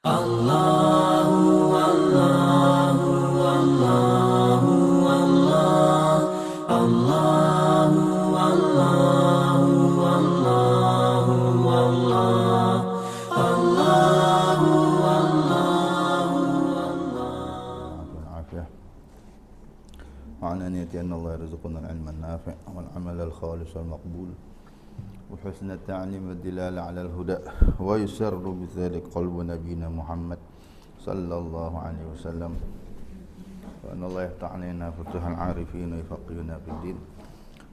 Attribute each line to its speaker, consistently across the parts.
Speaker 1: Allahu Allahu Allahu Allah Allahu Allahu Allahu Allah Allahu Allahu
Speaker 2: العافية وعن أن يأتي أن الله يرزقنا العلم النافع والعمل الخالص المقبول وحسن التعليم والدلالة على الهدى ويسر بذلك قلب نبينا محمد صلى الله عليه وسلم وأن الله يفتح علينا فتوح العارفين ويفقهنا في الدين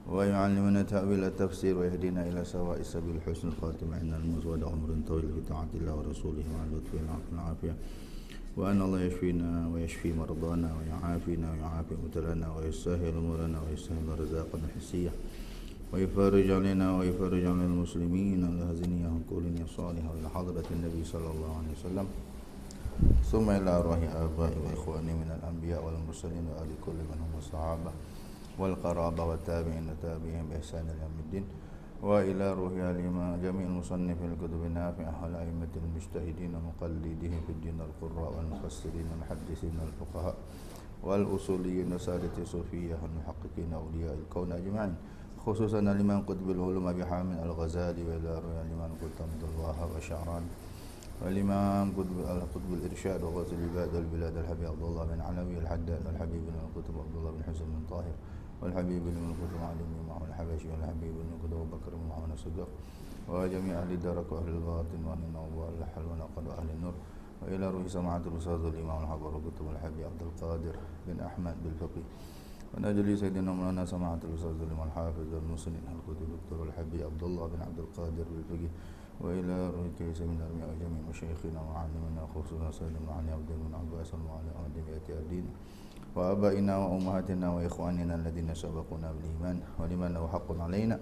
Speaker 2: ويعلمنا تأويل التفسير ويهدينا إلى سواء سبيل حسن الخاتمة عند الموت وعمر طويل في طاعة الله ورسوله وعلى لطفه والعافية وأن الله يشفينا ويشفي مرضانا ويعافينا ويعافي مبتلانا ويسهل أمورنا ويسهل رزاقنا الحسية ويفرج علينا ويفرج على المسلمين الهزنية كلنا الصالحة إلى حضرة النبي صلى الله عليه وسلم ثم إلى أرواح آبائي وإخواني من الأنبياء والمرسلين وآل كل من هم الصحابة والقرابة والتابعين والتابعين بإحسان إلى يوم الدين وإلى روح الإمام جميع المصنفين الكتب النافعة والأئمة المجتهدين ومقلدين في الدين القراء والمفسرين والمحدثين والفقهاء والأصوليين وسادة الصوفية والمحققين أولياء الكون أجمعين خصوصا الإمام قطب العلوم أبي حامد الغزالي وإلى روح الإمام قطب عبد الوهاب وشعران والإمام قطب الإرشاد وغوث العباد والبلاد الحبيب عبد الله بن علوي الحداد والحبيب بن القطب عبد الله بن حسن بن طاهر والحبيب بن القطب علي بن معه الحبشي والحبيب بن القطب أبو بكر بن معه الصديق وجميع أهل الدرك وأهل الباطن وأهل النوار والحل والعقد وأهل النور وإلى روح سماعة الأستاذ الإمام الحبر القطب الحبيب عبد القادر بن أحمد بالفقيه ونجلي سيدنا مولانا سماعة الأستاذ الإمام الحافظ المسلم القطب الدكتور الحبيب عبد الله بن عبد القادر بالفقيه وإلى روح كيس من أرمياء جميع مشايخنا وعلمنا خصوصا سيدنا علي عبد بن عباس وعلى أهل الدين وآبائنا وأمهاتنا وإخواننا الذين سبقونا بالإيمان ولمن له حق علينا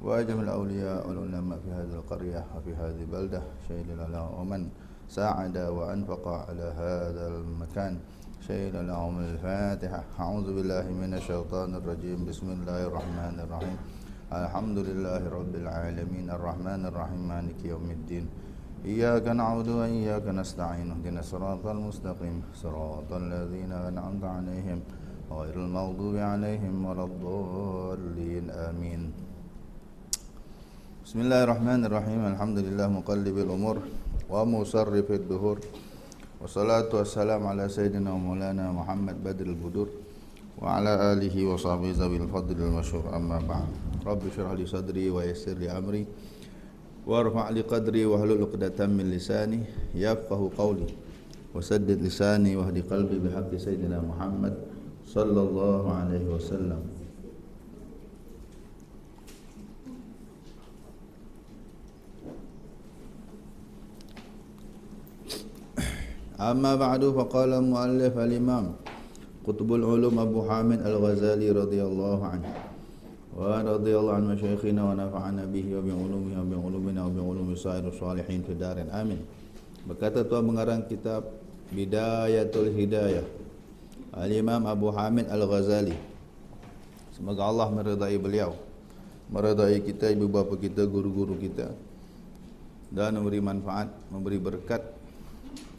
Speaker 2: وأجمع الأولياء والعلماء في هذه القرية وفي هذه البلدة شهد لنا ومن ساعد وأنفق على هذا المكان شهد لهم الفاتحة أعوذ بالله من الشيطان الرجيم بسم الله الرحمن الرحيم الحمد لله رب العالمين الرحمن الرحيم مالك يوم الدين إياك نعبد وإياك نستعين اهدنا الصراط المستقيم صراط الذين أنعمت عليهم غير المغضوب عليهم ولا الضالين آمين بسم الله الرحمن الرحيم الحمد لله مقلب الأمور ومصرف الدهور والصلاة والسلام على سيدنا ومولانا محمد بدر البدور وعلى آله وصحبه ذوي الفضل المشهور أما بعد رب اشرح لي صدري ويسر لي أمري وارفع لي قدري واحلل عقدة من لساني يفقه قولي وسدد لساني واهد قلبي بحق سيدنا محمد صلى الله عليه وسلم أما بعد فقال المؤلف الإمام قطب العلوم أبو حامد الغزالي رضي الله عنه ورضي الله عن مشايخنا ونفعنا به وبعلومه وبعلومنا وبعلوم سائر الصالحين في دارين آمين. Berkata tuan pengarang kitab Bidayatul Hidayah Al-Imam Abu Hamid Al-Ghazali, semoga Allah meridai beliau, meridai kita, ibu bapa kita, guru-guru kita, dan memberi manfaat, memberi berkat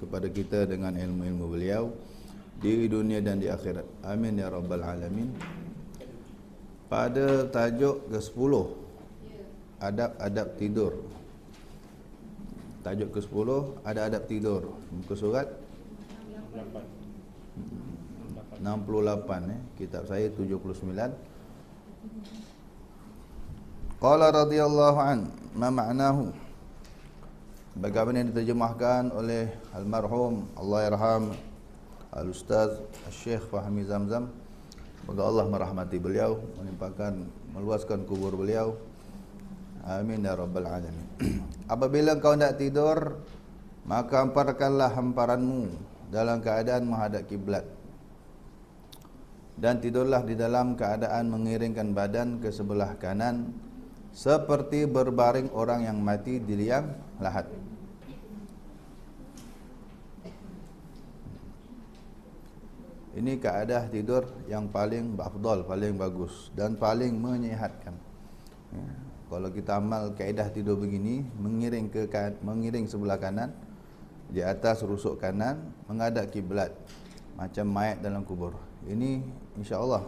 Speaker 2: kepada kita dengan ilmu-ilmu beliau di dunia dan di akhirat. Amin ya rabbal alamin. Pada tajuk ke-10, adab-adab tidur. Tajuk ke-10, adab-adab tidur. Muka surat 68, kitab saya 79. Qala radhiyallahu an, ma ma'nahu? Bagaimana yang diterjemahkan oleh almarhum Allah yarham Al-Ustaz Al-Syekh Fahmi Zamzam. Semoga Allah merahmati beliau, melimpahkan, meluaskan kubur beliau. Amin ya rabbal alamin. Apabila kau hendak tidur, maka hamparkanlah hamparanmu dalam keadaan menghadap kiblat, dan tidurlah di dalam keadaan mengiringkan badan ke sebelah kanan seperti berbaring orang yang mati di liang lahat. Ini keadaan tidur yang paling afdal, paling bagus dan paling menyihatkan. Ya. Kalau kita amal kaedah tidur begini, mengiring sebelah kanan, Di atas rusuk kanan menghadap kiblat macam mayat dalam kubur. Ini insya-Allah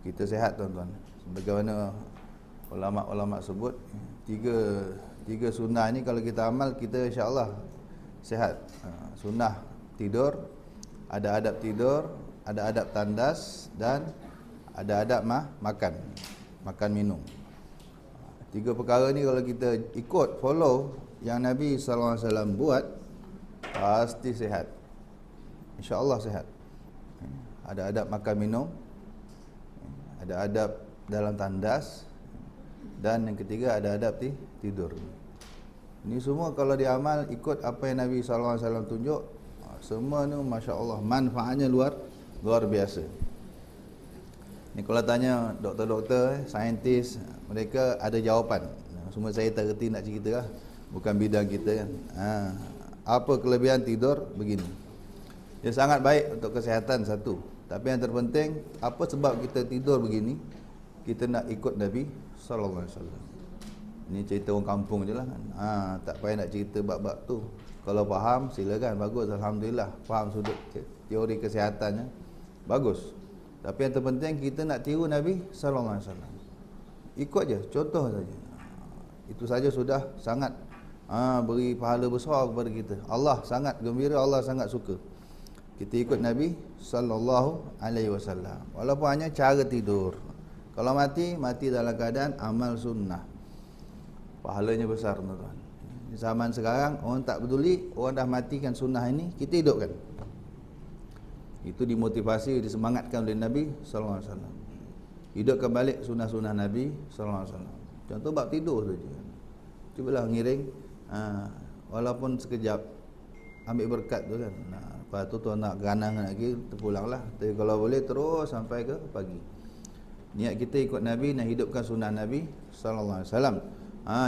Speaker 2: kita sihat tuan-tuan. Sebagaimana ulama-ulama sebut, tiga sunnah ni kalau kita amal, kita insya-Allah sihat. Sunnah tidur, ada adab tidur, ada adab tandas, dan ada adab makan minum. Tiga perkara ni kalau kita ikut follow yang Nabi SAW buat, pasti sihat, insya-Allah sihat. Ada adab makan minum, ada adab dalam tandas, dan yang ketiga ada adab tidur. Ini semua kalau diamal ikut apa yang Nabi SAW tunjuk, semua ni masya-Allah manfaatnya luar biasa. Ni kalau tanya doktor-doktor, saintis, mereka ada jawapan. Semua saya tak reti nak cerita lah, bukan bidang kita kan. Apa kelebihan tidur? Begini. Dia sangat baik untuk kesihatan satu. Tapi yang terpenting, apa sebab kita tidur begini? Kita nak ikut Nabi sallallahu alaihi wasallam. Ini cerita orang kampung je lah kan. Tak payah nak cerita bab-bab tu. Kalau faham, silakan, bagus, alhamdulillah. Faham sudut teori kesihatannya, bagus. Tapi yang terpenting kita nak tiru Nabi sallallahu alaihi wasallam. Ikut je, contoh saja. Itu saja sudah sangat beri pahala besar kepada kita. Allah sangat gembira, Allah sangat suka kita ikut Nabi sallallahu alaihi wasallam. Walaupun hanya cara tidur. Kalau mati dalam keadaan amal sunnah, pahalanya besar tuan-tuan. Di zaman sekarang orang tak peduli, orang dah matikan sunnah ini, kita hidupkan. Itu dimotivasi, disemangatkan oleh Nabi sallallahu alaihi wasallam. Hidupkan balik sunnah-sunnah Nabi sallallahu alaihi wasallam. Contoh bab tidur saja. Cubalah ngiring, walaupun sekejap, ambil berkat tu kan. Lepas tu tuan nak ganang lagi, terpulanglah. Tapi kalau boleh terus sampai ke pagi. Niat kita ikut Nabi, nak hidupkan sunnah Nabi sallallahu alaihi wasallam.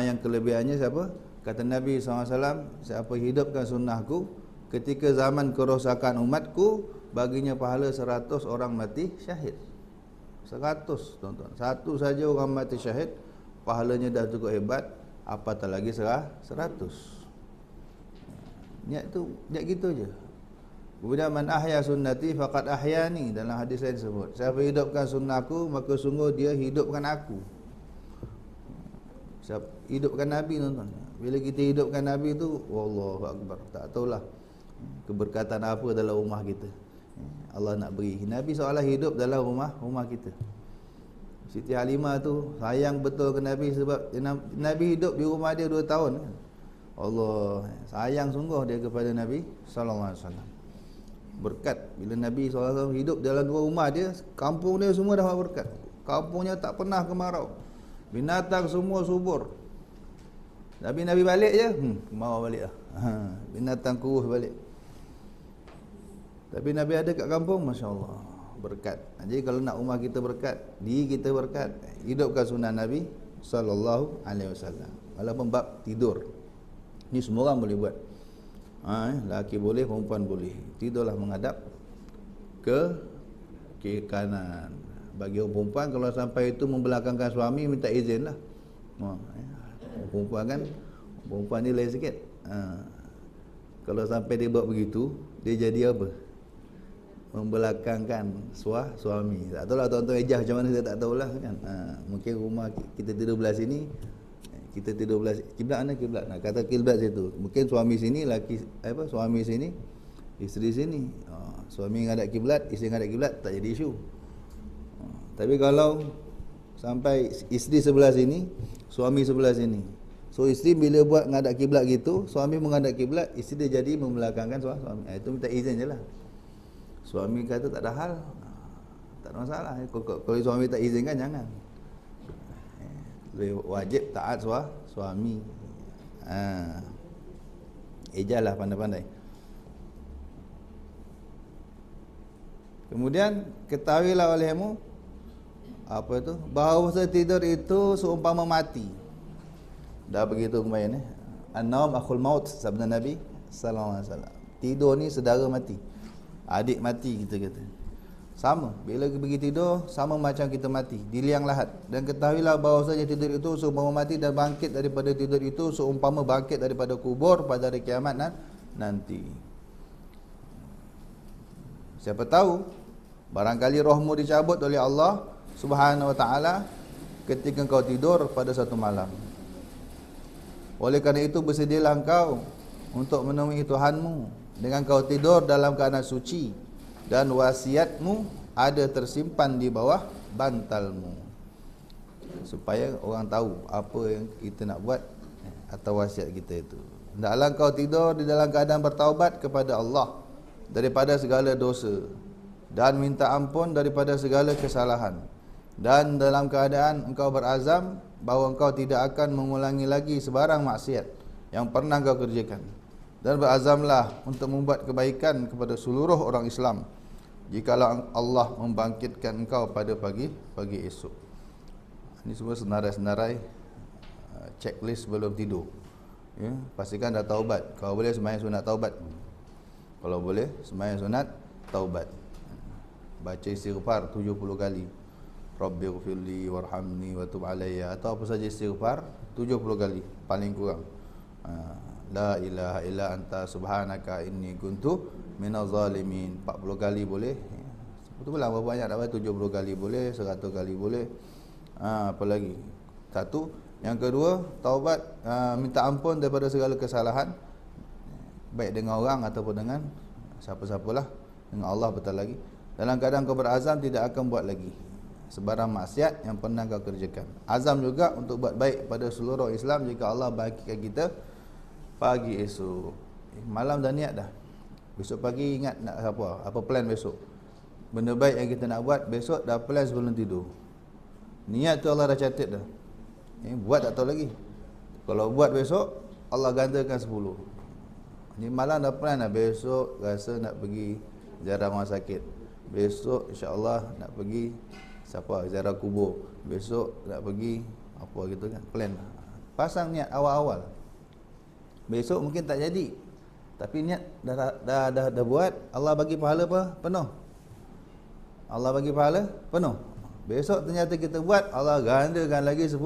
Speaker 2: Yang kelebihannya siapa? Kata Nabi sallallahu alaihi wasallam, siapa hidupkan sunnahku ketika zaman kerosakan umatku, baginya pahala 100 orang mati syahid. 100 tuan-tuan. Satu saja orang mati syahid, pahalanya dah cukup hebat, apatah lagi 100. Niat gitu je. Kemudian man ahya sunnati faqad ahyani, dalam hadis lain sebut, siapa hidupkan sunnahku maka sungguh dia hidupkan aku. Siapa hidupkan Nabi tuan-tuan. Bila kita hidupkan Nabi tu, wallahu akbar, tak tahulah keberkatan apa dalam rumah kita. Allah nak beri. Nabi seolah hidup dalam rumah kita. Siti Halimah tu sayang betul ke Nabi sebab Nabi hidup di rumah dia 2 tahun kan. Allah sayang sungguh dia kepada Nabi sallallahu alaihi wasallam. Berkat bila Nabi SAW hidup dalam 2 rumah dia, kampung dia semua dapat berkat. Kampungnya tak pernah kemarau, binatang semua subur. Tapi Nabi balik je, kemarau balik lah. Binatang kurus balik. Tapi Nabi ada kat kampung, Masya Allah, berkat. Jadi kalau nak rumah kita berkat, diri kita berkat, hidupkan sunnah Nabi sallallahu alaihi wasallam. Walaupun bab tidur, ni semua orang boleh buat. Lelaki boleh, perempuan boleh. Tidurlah menghadap ke kiri kanan. Bagi orang perempuan, kalau sampai itu membelakangkan suami, minta izin lah. Perempuan ni lain sikit. Kalau sampai dia buat begitu, dia jadi apa? Membelakangkan suami. Tak tahulah tuan-tuan ejah macam mana, saya tak tahulah kan. Mungkin rumah kita tidur belah sini, kita tidur belah kiblat mana kiblat. Nak kata kiblat situ. Mungkin suami sini, suami sini, isteri sini. Suami ngadap kiblat, isteri ngadap kiblat, tak jadi isu. Tapi kalau sampai isteri sebelah sini, suami sebelah sini. So isteri bila buat ngadap kiblat gitu, suami menghadap kiblat, isteri dia jadi membelakangkan suami. Itu minta izin je lah. Suami kata tak ada hal, tak ada masalah. Kalau suami tak izinkan, jangan. Wajib taat suami. Ejalah pandai-pandai. Kemudian ketahuilah olehmu apa itu? Bahawa tidur itu seumpama mati. Dah begitu kemarin An-naum akhul maut, sabda Nabi sallallahu alaihi wasallam. Tidur ni saudara mati. Adik mati kita kata. Sama, bila pergi tidur sama macam kita mati di liang lahat. Dan ketahuilah bahawasanya tidur itu seumpama mati dan bangkit daripada tidur itu seumpama bangkit daripada kubur pada hari kiamat nanti. Siapa tahu barangkali rohmu dicabut oleh Allah Subhanahu wa taala ketika kau tidur pada satu malam. Oleh kerana itu bersedialah engkau untuk menemui Tuhanmu dengan kau tidur dalam keadaan suci dan wasiatmu ada tersimpan di bawah bantalmu, supaya orang tahu apa yang kita nak buat atau wasiat kita itu. Hendaklah kau tidur di dalam keadaan bertaubat kepada Allah daripada segala dosa dan minta ampun daripada segala kesalahan, dan dalam keadaan engkau berazam bahawa engkau tidak akan mengulangi lagi sebarang maksiat yang pernah engkau kerjakan, dan berazamlah untuk membuat kebaikan kepada seluruh orang Islam jikalau Allah membangkitkan engkau pada pagi esok. Ini semua senarai-senarai checklist sebelum tidur. Ya, pastikan dah taubat. Kalau boleh sembahyang sunat taubat. Kalau boleh sembahyang sunat taubat. Baca istighfar 70 kali. Rabbighfirli warhamni wa tub alayya, atau apa saja istighfar 70 kali paling kurang. La ilaha illa anta subhanaka inni kuntu minaz zalimin 40 kali boleh. Betul lah, berapa banyak dapat 70 kali boleh, 100 kali boleh. Apa lagi? Satu. Yang kedua, taubat, minta ampun daripada segala kesalahan, baik dengan orang ataupun dengan siapa-siapalah, dengan Allah betul lagi. Dalam keadaan kau berazam tidak akan buat lagi sebarang maksiat yang pernah kau kerjakan. Azam juga untuk buat baik pada seluruh Islam jika Allah bangkitkan kita pagi esok. Malam dah niat dah. Besok pagi ingat nak apa plan besok. Benda baik yang kita nak buat besok dah plan sebelum tidur. Niat tu Allah dah catat dah. Buat tak tahu lagi. Kalau buat besok Allah gandakan 10. Ni malam dah plan dah, besok rasa nak pergi ziarah rumah sakit. Besok insya-Allah nak pergi ziarah kubur. Besok nak pergi apa gitu kan, plan. Pasang niat awal-awal. Besok mungkin tak jadi. Tapi niat dah buat, Allah bagi pahala apa? Penuh. Allah bagi pahala penuh. Besok ternyata kita buat, Allah gandakan lagi 10.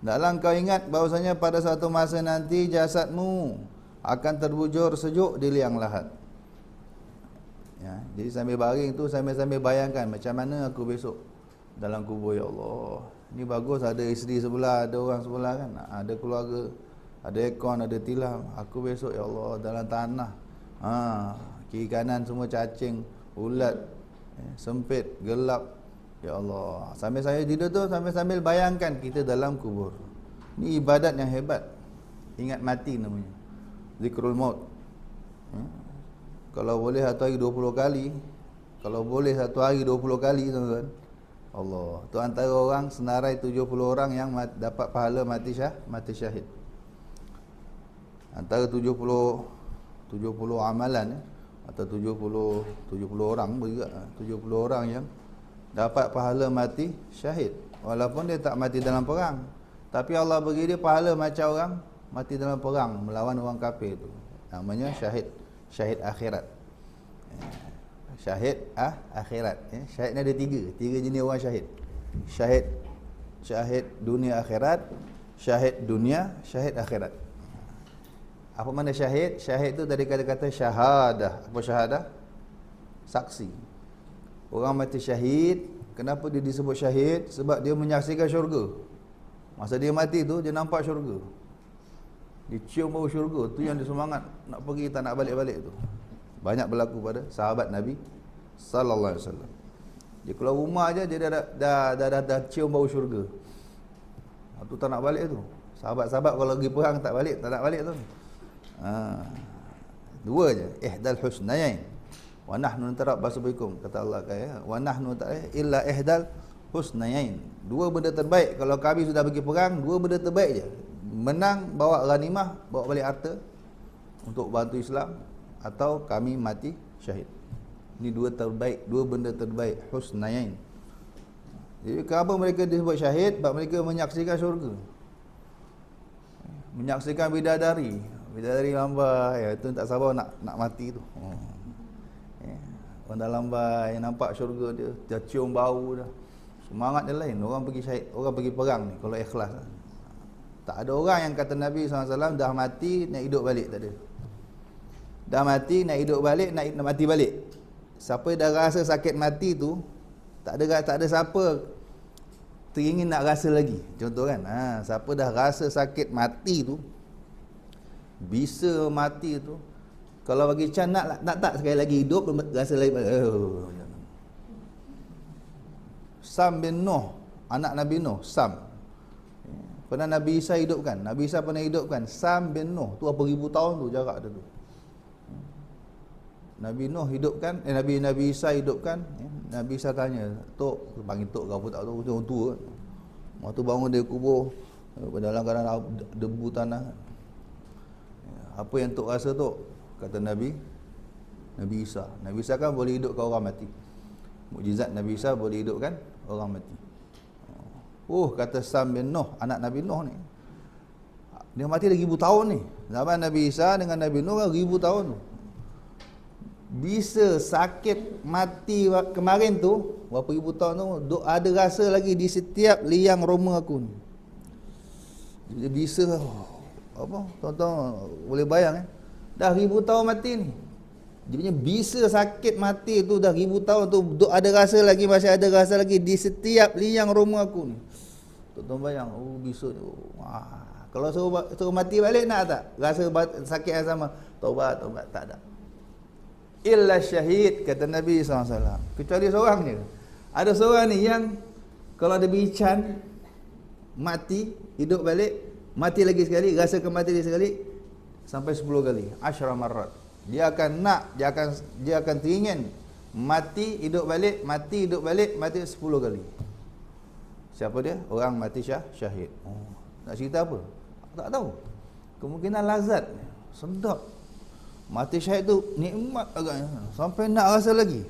Speaker 2: Dalam kau ingat bahawasanya pada satu masa nanti jasadmu akan terbujur sejuk di liang lahat. Ya, jadi sambil baring tu sambil bayangkan macam mana aku besok dalam kubur. Ya Allah, ni bagus ada isteri sebelah, ada orang sebelah kan, ada keluarga, ada aircon, ada tilam. Aku besok ya Allah dalam tanah. Kiri kanan semua cacing, ulat, sempit, gelap. Ya Allah, sambil tidur tu sambil bayangkan kita dalam kubur. Ni ibadat yang hebat. Ingat mati namanya. Zikrul maut. Kalau boleh satu hari 20 kali, kalau boleh satu hari 20 kali tuan-tuan. Allah, tu antara orang senarai 70 orang yang dapat pahala mati syahid. Antara 70 amalan atau 70 orang juga, 70 orang yang dapat pahala mati syahid. Walaupun dia tak mati dalam perang, tapi Allah bagi dia pahala macam orang mati dalam perang melawan orang kafir tu. Namanya syahid akhirat. Syahid akhirat. Syahid ni ada tiga jenis orang syahid. Syahid dunia akhirat, syahid dunia, syahid akhirat. Apa makna syahid? Syahid tu dari kata-kata syahadah. Apa syahadah? Saksi. Orang mati syahid, kenapa dia disebut syahid? Sebab dia menyaksikan syurga. Masa dia mati tu dia nampak syurga. Dia cium bau syurga, tu yang dia semangat nak pergi, tak nak balik-balik tu. Banyak berlaku pada sahabat Nabi sallallahu alaihi wasallam. Dia keluar rumah aja dia dah cium bau syurga. Tu tak nak balik tu. Sahabat-sahabat kalau pergi perang tak nak balik tu. Dua je, ihdal husnayain. Wa nahnu natarabbasu bikum, kata Allah kaya. Wa nahnu illa ihdal husnayain. Dua benda terbaik kalau kami sudah pergi perang, dua benda terbaik je. Menang, bawa ghanimah, bawa balik harta untuk bantu Islam, atau kami mati syahid. Ini dua benda terbaik, husnayain. Jadi kenapa mereka disebut syahid? Sebab mereka menyaksikan syurga, menyaksikan bidadari lambat, ya itu tak sabar nak mati tu. Orang dah lambai, nampak syurga dia, dia cium bau dah. Semangat dia lain. Orang pergi syahid, orang pergi perang ni kalau ikhlas. Tak ada orang yang kata Nabi SAW dah mati nak hidup balik, tak ada. Dah mati nak hidup balik, nak mati balik. Siapa dah rasa sakit mati tu, tak ada siapa teringin nak rasa lagi. Contoh kan, siapa dah rasa sakit mati tu, bisa mati tu, kalau bagi Chan nak tak sekali lagi hidup, rasa lagi. Sam bin Nuh, anak Nabi Nuh, Sam. Pernah Nabi Isa hidupkan. Nabi Isa pernah hidupkan Sam bin Nuh. Tu berapa ribu tahun tu jarak dia tu. Nabi Nuh hidupkan, Nabi Isa hidupkan. Nabi Isa tanya, Tok, panggil Tok ke apa tak tahu, orang tua kan. Waktu bangun dia kubur, dalam keadaan debu tanah. Apa yang Tok rasa Tok? Kata Nabi Isa. Nabi Isa kan boleh hidupkan orang mati. Mukjizat Nabi Isa boleh hidupkan orang mati. Kata Sam bin Nuh, anak Nabi Nuh ni, dia mati dah ribu tahun ni. Zaman Nabi Isa dengan Nabi Nuh kan ribu tahun tu. Bisa sakit mati kemarin tu, berapa ribu tahun tu, ada rasa lagi di setiap liang roma aku ni. Dia bisa, tuan-tuan boleh bayang dah ribu tahun mati ni. Dia punya bisa sakit mati tu dah ribu tahun tu, ada rasa lagi, masih ada rasa lagi di setiap liang roma aku ni. Tuan-tuan bayang, bisa ni. Kalau suruh mati balik nak tak? Rasa sakit yang sama, taubat, tak ada. Illa syahid, kata Nabi SAW. Kecuali seorang je. Ada seorang ni yang kalau ada bican, mati, hidup balik, mati lagi sekali, rasa mati lagi sekali, sampai 10 kali. 10 marat. Dia akan teringin mati, hidup balik, mati, hidup balik, mati 10 kali. Siapa dia? Orang mati syahid. Nak cerita apa? Tak tahu. Kemungkinan lazat. Sedap. Mati syahid tu nikmat agaknya, sampai nak rasa lagi.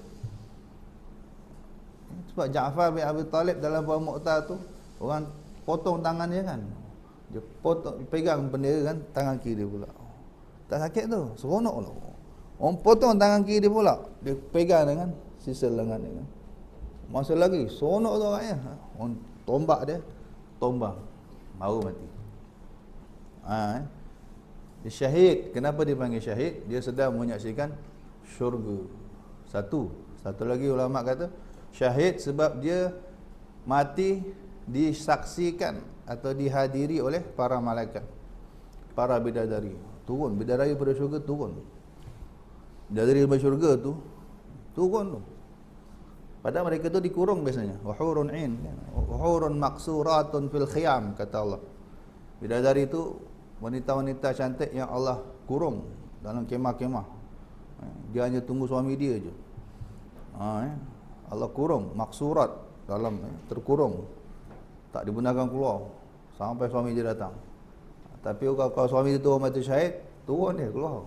Speaker 2: Sebab Ja'far bin Abi Talib dalam perang Mu'tah tu, orang potong tangan dia kan. Dia potong, pegang bendera kan, tangan kiri dia pula. Tak sakit tu, seronok lah. Orang potong tangan kiri dia pula, dia pegang dengan sisa lengan dia kan. Masa lagi, seronok tu orangnya. Orang tombak dia, tombang, baru mati. Dia syahid. Kenapa dia panggil syahid? Dia sedang menyaksikan syurga. Satu lagi ulama kata syahid sebab dia mati disaksikan atau dihadiri oleh para malaikat, para bidadari. Turun, bidadari pada syurga turun. Bidadari pada syurga tu turun tu. Padahal mereka tu dikurung biasanya. Wa hurun 'ain, wa hurun maqsuratun fil khiyam, kata Allah. Bidadari tu wanita-wanita cantik yang Allah kurung dalam kemah-kemah. Dia hanya tunggu suami dia je. Allah kurung, maksurat, dalam terkurung, tak dibenarkan keluar sampai suami dia datang. Tapi kalau suami dia tu mati syahid, turun dia keluar.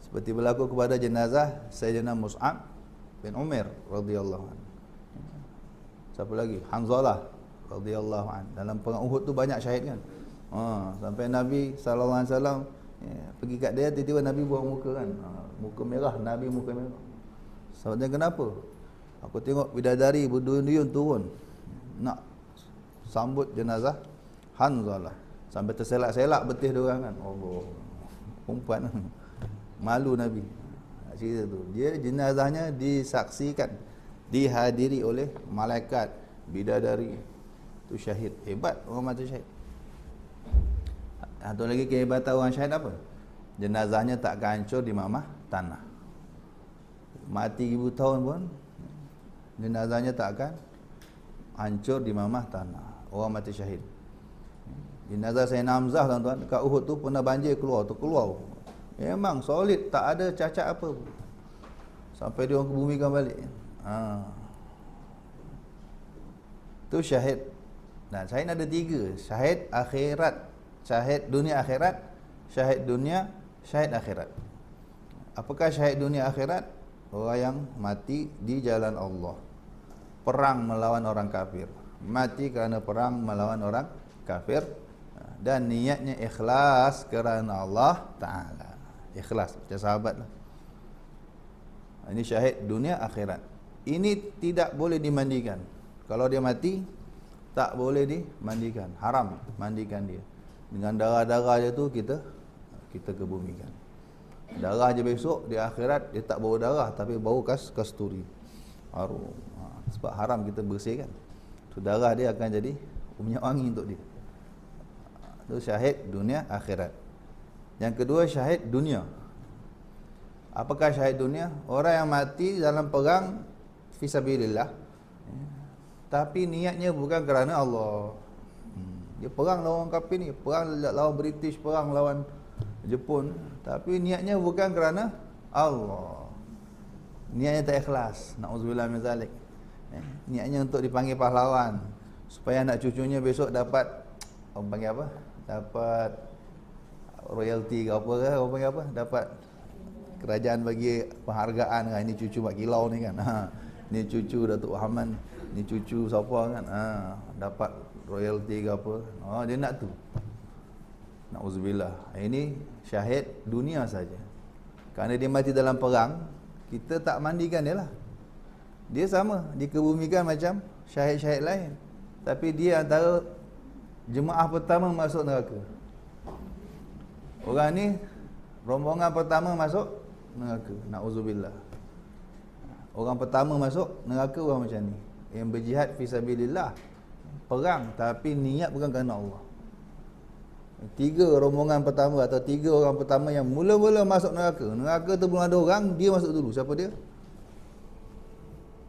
Speaker 2: Seperti berlaku kepada jenazah Sayyidina Mus'ab bin Umair radhiyallahu anhu. Siapa lagi? Hanzalah radhiyallahu anhu. Dalam perang Uhud tu banyak syahid kan. Sampai Nabi SAW pergi kat dia, tiba-tiba Nabi buang muka kan, muka merah, Nabi muka merah. Sahabatnya, kenapa? Aku tengok bidadari berduyun-duyun turun nak sambut jenazah Hanzalah, sampai terselak-selak betih dia orang kan. Allah, perempuan. Malu Nabi. Cerita tu, dia jenazahnya disaksikan, dihadiri oleh malaikat, bidadari. Tu syahid. Hebat orang mati syahid. Satu lagi kehebatan orang syahid apa? Jenazahnya tak akan hancur di mamah tanah. Mati 1000 tahun pun jenazahnya tak akan hancur di mamah tanah. Orang mati syahid. Jenazah Sayyidina Hamzah tuan-tuan, dekat Uhud tu pernah banjir keluar. Memang solid, tak ada cacat apa pun. Sampai dia orang kebumikan balik. Tu syahid. Nah, syahid ada 3. Syahid akhirat, syahid dunia akhirat, syahid dunia, syahid akhirat. Apakah syahid dunia akhirat? Orang yang mati di jalan Allah, perang melawan orang kafir, mati kerana perang melawan orang kafir, dan niatnya ikhlas kerana Allah Ta'ala. Ikhlas, macam sahabat lah. Ini syahid dunia akhirat. Ini tidak boleh dimandikan. Kalau dia mati, tak boleh dimandikan. Haram mandikan dia. Dengan darah-darah dia tu kita kebumikan. Darah je besok di akhirat dia tak bau darah tapi bau kasturi. Harum. Sebab haram kita bersihkan. So, darah dia akan jadi minyak wangi untuk dia. Itu syahid dunia akhirat. Yang kedua syahid dunia. Apakah syahid dunia? Orang yang mati dalam perang fisabilillah, tapi niatnya bukan kerana Allah. Dia perang lawan kafir ni, perang lawan British, perang lawan Jepun, tapi niatnya bukan kerana Allah. Niatnya tak ikhlas. Nauzubillah min zalik. Niatnya untuk dipanggil pahlawan, supaya anak cucunya besok dapat, orang panggil apa? Dapat royalty ke apa ke? Orang panggil apa? Dapat kerajaan bagi penghargaan kan. Ini cucu Mak Kilau ni kan. Ni cucu Datuk Muhammad, ni cucu siapa kan. Dapat royalty ke apa. Dia nak tu. Nauzubillah. Ini syahid dunia saja. Kerana dia mati dalam perang, kita tak mandikan dia lah. Dia sama, dikebumikan macam syahid-syahid lain. Tapi dia antara jemaah pertama masuk neraka. Orang ni rombongan pertama masuk neraka. Nauzubillah. Orang pertama masuk neraka orang macam ni, yang berjihad fisabilillah, perang tapi niat bukan kerana Allah. 3 rombongan pertama atau 3 orang pertama yang mula-mula masuk neraka. Neraka tu belum ada orang, dia masuk dulu. Siapa dia?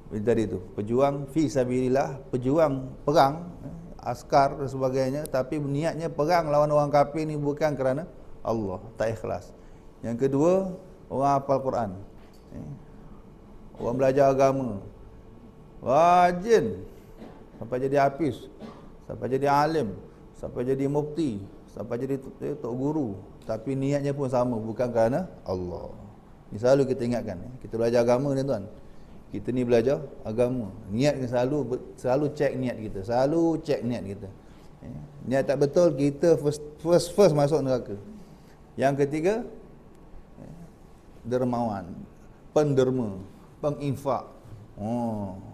Speaker 2: Tadi tu, pejuang fisabilillah, pejuang perang, askar dan sebagainya, tapi niatnya perang lawan orang kafir ni bukan kerana Allah, tak ikhlas. Yang kedua, orang hafal Quran, orang belajar agama, rajin sampai jadi hafiz, sampai jadi alim, sampai jadi mufti, sampai jadi tok guru, tapi niatnya pun sama, bukan kerana Allah. Ini selalu kita ingatkan. Kita belajar agama ni tuan, kita ni belajar agama, niat kita selalu cek niat kita, selalu cek niat kita. Niat tak betul, kita first masuk neraka. Yang ketiga, dermawan, penderma, penginfak.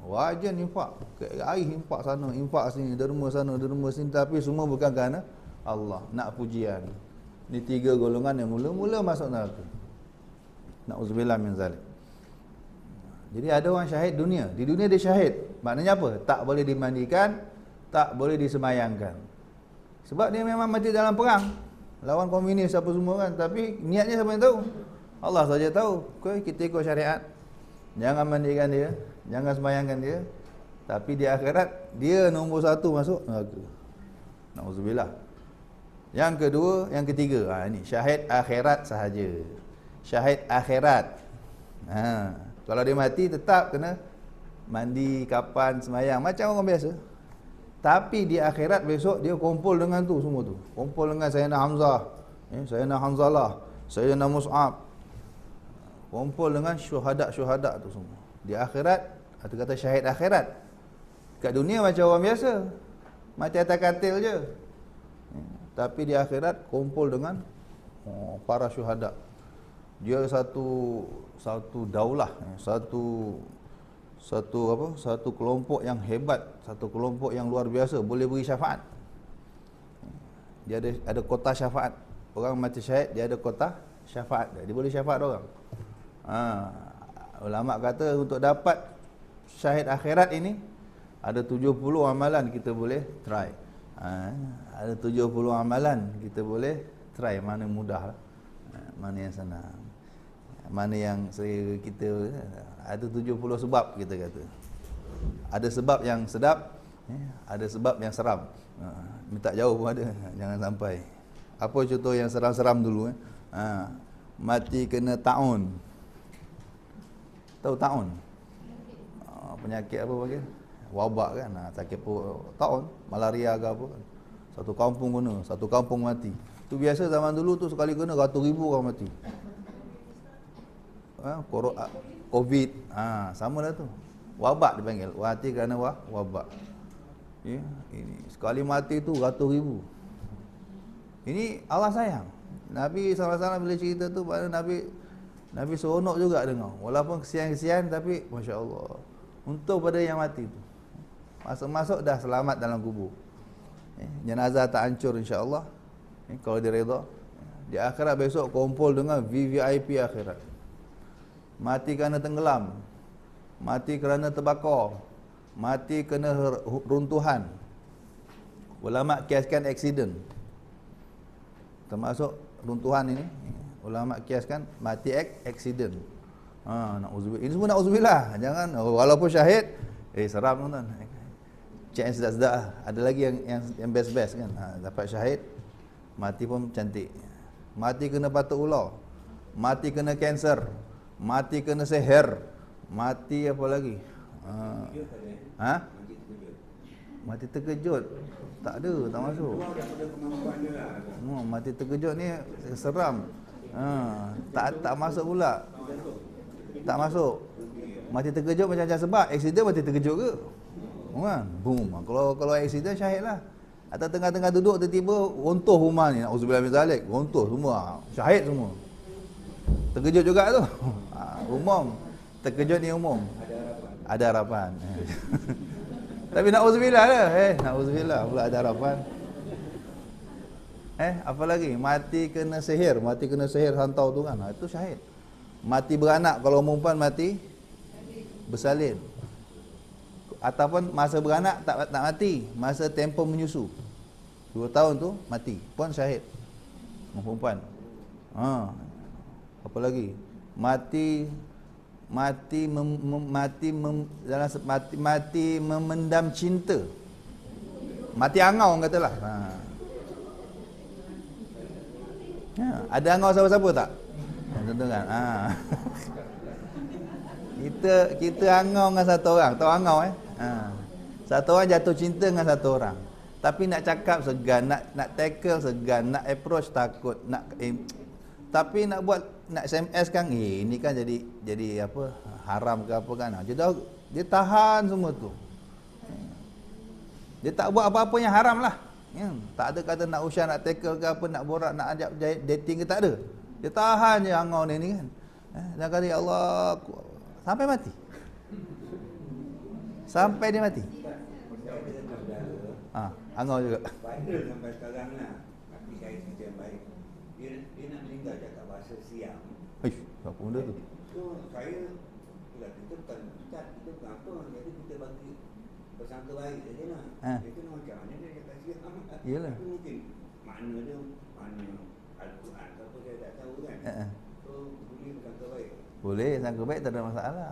Speaker 2: Rajin infak, air infak sana, infak sini, derma sana, derma sini, tapi semua bukan kerana Allah, nak pujian. Ini 3 golongan yang mula-mula masuk neraka. Nauzubillah min zalik. Jadi ada orang syahid dunia. Di dunia dia syahid. Maknanya apa? Tak boleh dimandikan, tak boleh disemayangkan. Sebab dia memang mati dalam perang lawan komunis apa semua kan. Tapi niatnya siapa yang tahu? Allah saja tahu. Kita ikut syariat. Jangan mandikan dia, jangan semayangkan dia. Tapi di akhirat dia nombor 1 masuk neraka. Nauzubillah. Yang kedua, yang ketiga, ini syahid akhirat sahaja. Syahid akhirat. Kalau dia mati tetap kena mandi, kapan, semayang macam orang biasa. Tapi di akhirat besok dia kumpul dengan tu semua tu. Kumpul dengan Sayyidina Hamzah, Sayyidina Hamzalah, Sayyidina Mus'ab. Kumpul dengan syuhada-syuhada tu semua. Di akhirat, atau kata syahid akhirat. Kat dunia macam orang biasa, mati atas katil je. Tapi di akhirat kumpul dengan para syuhada. Dia satu daulah, satu kelompok yang hebat, satu kelompok yang luar biasa, boleh beri syafaat. Dia ada kota syafaat. Orang mati syahid dia ada kota syafaat dia boleh syafaat orang. Ulama kata untuk dapat syahid akhirat ini ada 70 amalan kita boleh try. Ada 70 amalan kita boleh try, mana mudah, mana yang senang, mana yang kita ada 70 sebab kita kata. Ada sebab yang sedap, ada sebab yang seram. Minta jauh pun ada, jangan sampai. Apa contoh yang seram-seram dulu? Mati kena taun. Tahu taun? Penyakit apa panggil? Wabak kan, sakit taun, malaria ke apa. Satu kampung kena, satu kampung mati. Tu biasa zaman dulu tu sekali kena ratus ribu orang mati. Covid, sama lah tu. Wabak dipanggil, mati kerana wabak. Ya, ini sekali mati tu ratus ribu. Ini Allah sayang. Nabi SAW bila cerita tu, Nabi Nabi seronok juga dengar. Walaupun kesian-kesian tapi Masya Allah. Untung pada yang mati tu. Masuk-masuk dah selamat dalam kubur. Jenazah tak hancur insya-Allah. Kalau dia redha. Di akhirat besok kumpul dengan VVIP akhirat. Mati kerana tenggelam. Mati kerana terbakar. Mati kerana runtuhan. Ulama kiaskan aksiden. Termasuk runtuhan ini. Ulama kiaskan mati aksiden. Na'udzubillah. Ini semua na'udzubillah. Jangan walaupun syahid, seram tuan. Cek yang sedap-sedap lah. Ada lagi yang best-best kan. Dapat syahid, mati pun cantik. Mati kena batuk ular. Mati kena kanser. Mati kena seher. Mati apa lagi? Mati terkejut. Tak ada, tak masuk. Mati terkejut ni seram. Tak masuk pula. Tak masuk. Mati terkejut macam-macam sebab. Aksiden mati terkejut ke? Kan? Boom. Kalau aksiden syahid lah. Atau tengah-tengah duduk tiba-tiba runtuh rumah ni. Na'udzubillah min zalik. Runtuh semua. Syahid semua. Terkejut juga tu. Umum. Terkejut ni umum. Ada harapan. Tapi na'udzubillah lah. Na'udzubillah pula ada harapan. Apa lagi? Mati kena sihir. Mati kena sihir hantau tu kan. Itu syahid. Mati beranak. Kalau perempuan mati bersalin. Ataupun masa beranak tak mati. Masa tempoh menyusu. 2 tahun tu mati. Pun syahid. Perempuan. Apa lagi? Mati memendam cinta. Mati angau orang katalah. Ada angau siapa-siapa tak? Contoh kan. Kita angau dengan satu orang. Tahu angau Satu orang jatuh cinta dengan satu orang. Tapi nak cakap segan, nak tackle segan, nak approach takut, tapi nak buat, nak SMS kan, ini kan jadi apa, haram ke apa kan. Dia tahan semua tu. Dia tak buat apa-apa yang haram lah. Tak ada kata nak usah, nak tackle ke apa, nak borak, nak ajak dating ke, tak ada. Dia tahan je angau ni kan. Dan kata, ya Allah, sampai mati. Sampai dia mati. Angau juga.
Speaker 3: Viral sampai sekarang lah. Tapi saya cerita yang baik. Dia nak meninggal cakap bahasa Siam.
Speaker 2: Apa benda tu?
Speaker 3: So saya, kita bukan ustaz, kita bukan apa. Jadi kita bagi bersangka baik saja lah. Itu macam mana dia cakap Siam.
Speaker 2: Yalah.
Speaker 3: Itu mungkin makna dia, makna Al-Quran ke apa saya tak tahu kan. So boleh bersangka baik.
Speaker 2: Boleh, sangka baik tak ada masalah.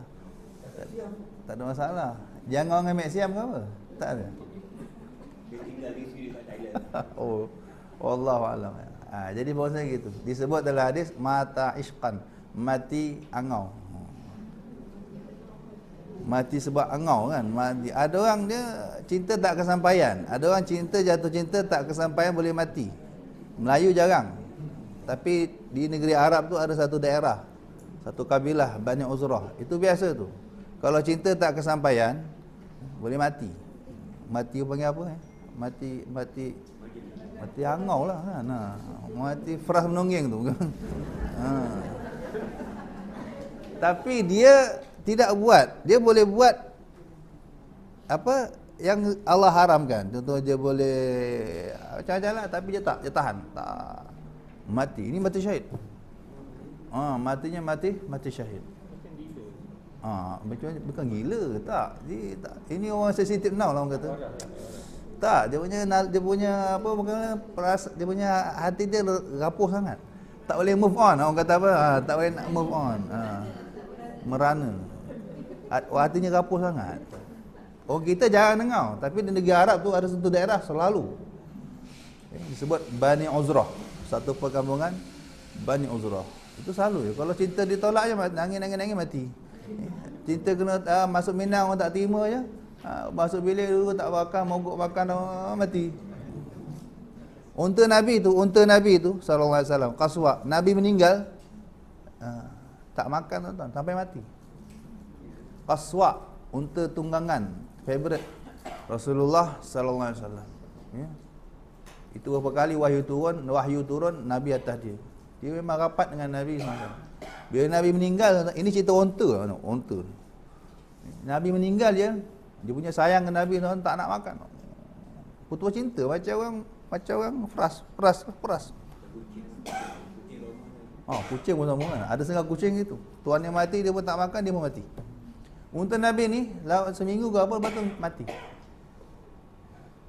Speaker 3: Siam.
Speaker 2: Tak ada masalah. Jangan orang ambil Siam ke apa? Tak ada.
Speaker 3: Dia tinggal di sini kat Thailand.
Speaker 2: Wallahu a'lam. Jadi bahasa gitu. Disebut dalam hadis mata ishqan, mati angau. Mati sebab angau kan. Ada orang dia cinta tak kesampaian. Ada orang jatuh cinta tak kesampaian boleh mati. Melayu jarang. Tapi di negeri Arab tu ada satu daerah, satu kabilah Bani Uzrah. Itu biasa tu. Kalau cinta tak kesampaian boleh mati. Mati panggil apa Mati angau lah kan. Mati Fras menonggeng tu. Tapi dia tidak buat. Dia boleh buat apa yang Allah haramkan. Contoh dia boleh macam-macam lah, tapi dia tahan. Tak. Mati. Ini mati syahid. Matinya mati syahid. Bukan gila, tak. Ini orang sensitif now lah orang kata. Tak, dia punya apa bukan dia punya hati dia rapuh sangat. Tak boleh move on. Orang kata apa? Tak boleh nak move on. Merana. Hatinya rapuh sangat. Orang kita jarang dengar, tapi di negara Arab tu ada satu daerah selalu disebut Bani Uzrah. Satu perkampungan Bani Uzrah. Itu selalu. Kalau cinta ditolak je nangis mati. Cinta kena masuk Minang orang tak terima je. Masuk bilik dulu tak makan, mogok makan mati. Unta Nabi tu sallallahu alaihi wasallam, Qaswa, Nabi meninggal tak makan tuan sampai mati. Qaswa, unta tunggangan, favorite Rasulullah sallallahu alaihi wasallam. Itu berapa kali wahyu turun Nabi atas dia. Dia memang rapat dengan Nabi sallallahu alaihi wasallam. Bila Nabi meninggal, ini cerita onta. Nabi meninggal dia punya sayang ke Nabi, tak nak makan. Putus cinta macam orang peras. Kucing pun sama kan. Ada setengah kucing itu. Tuan yang mati, dia pun tak makan, dia pun mati. Unta Nabi ni, seminggu ke apa, lepas tu mati.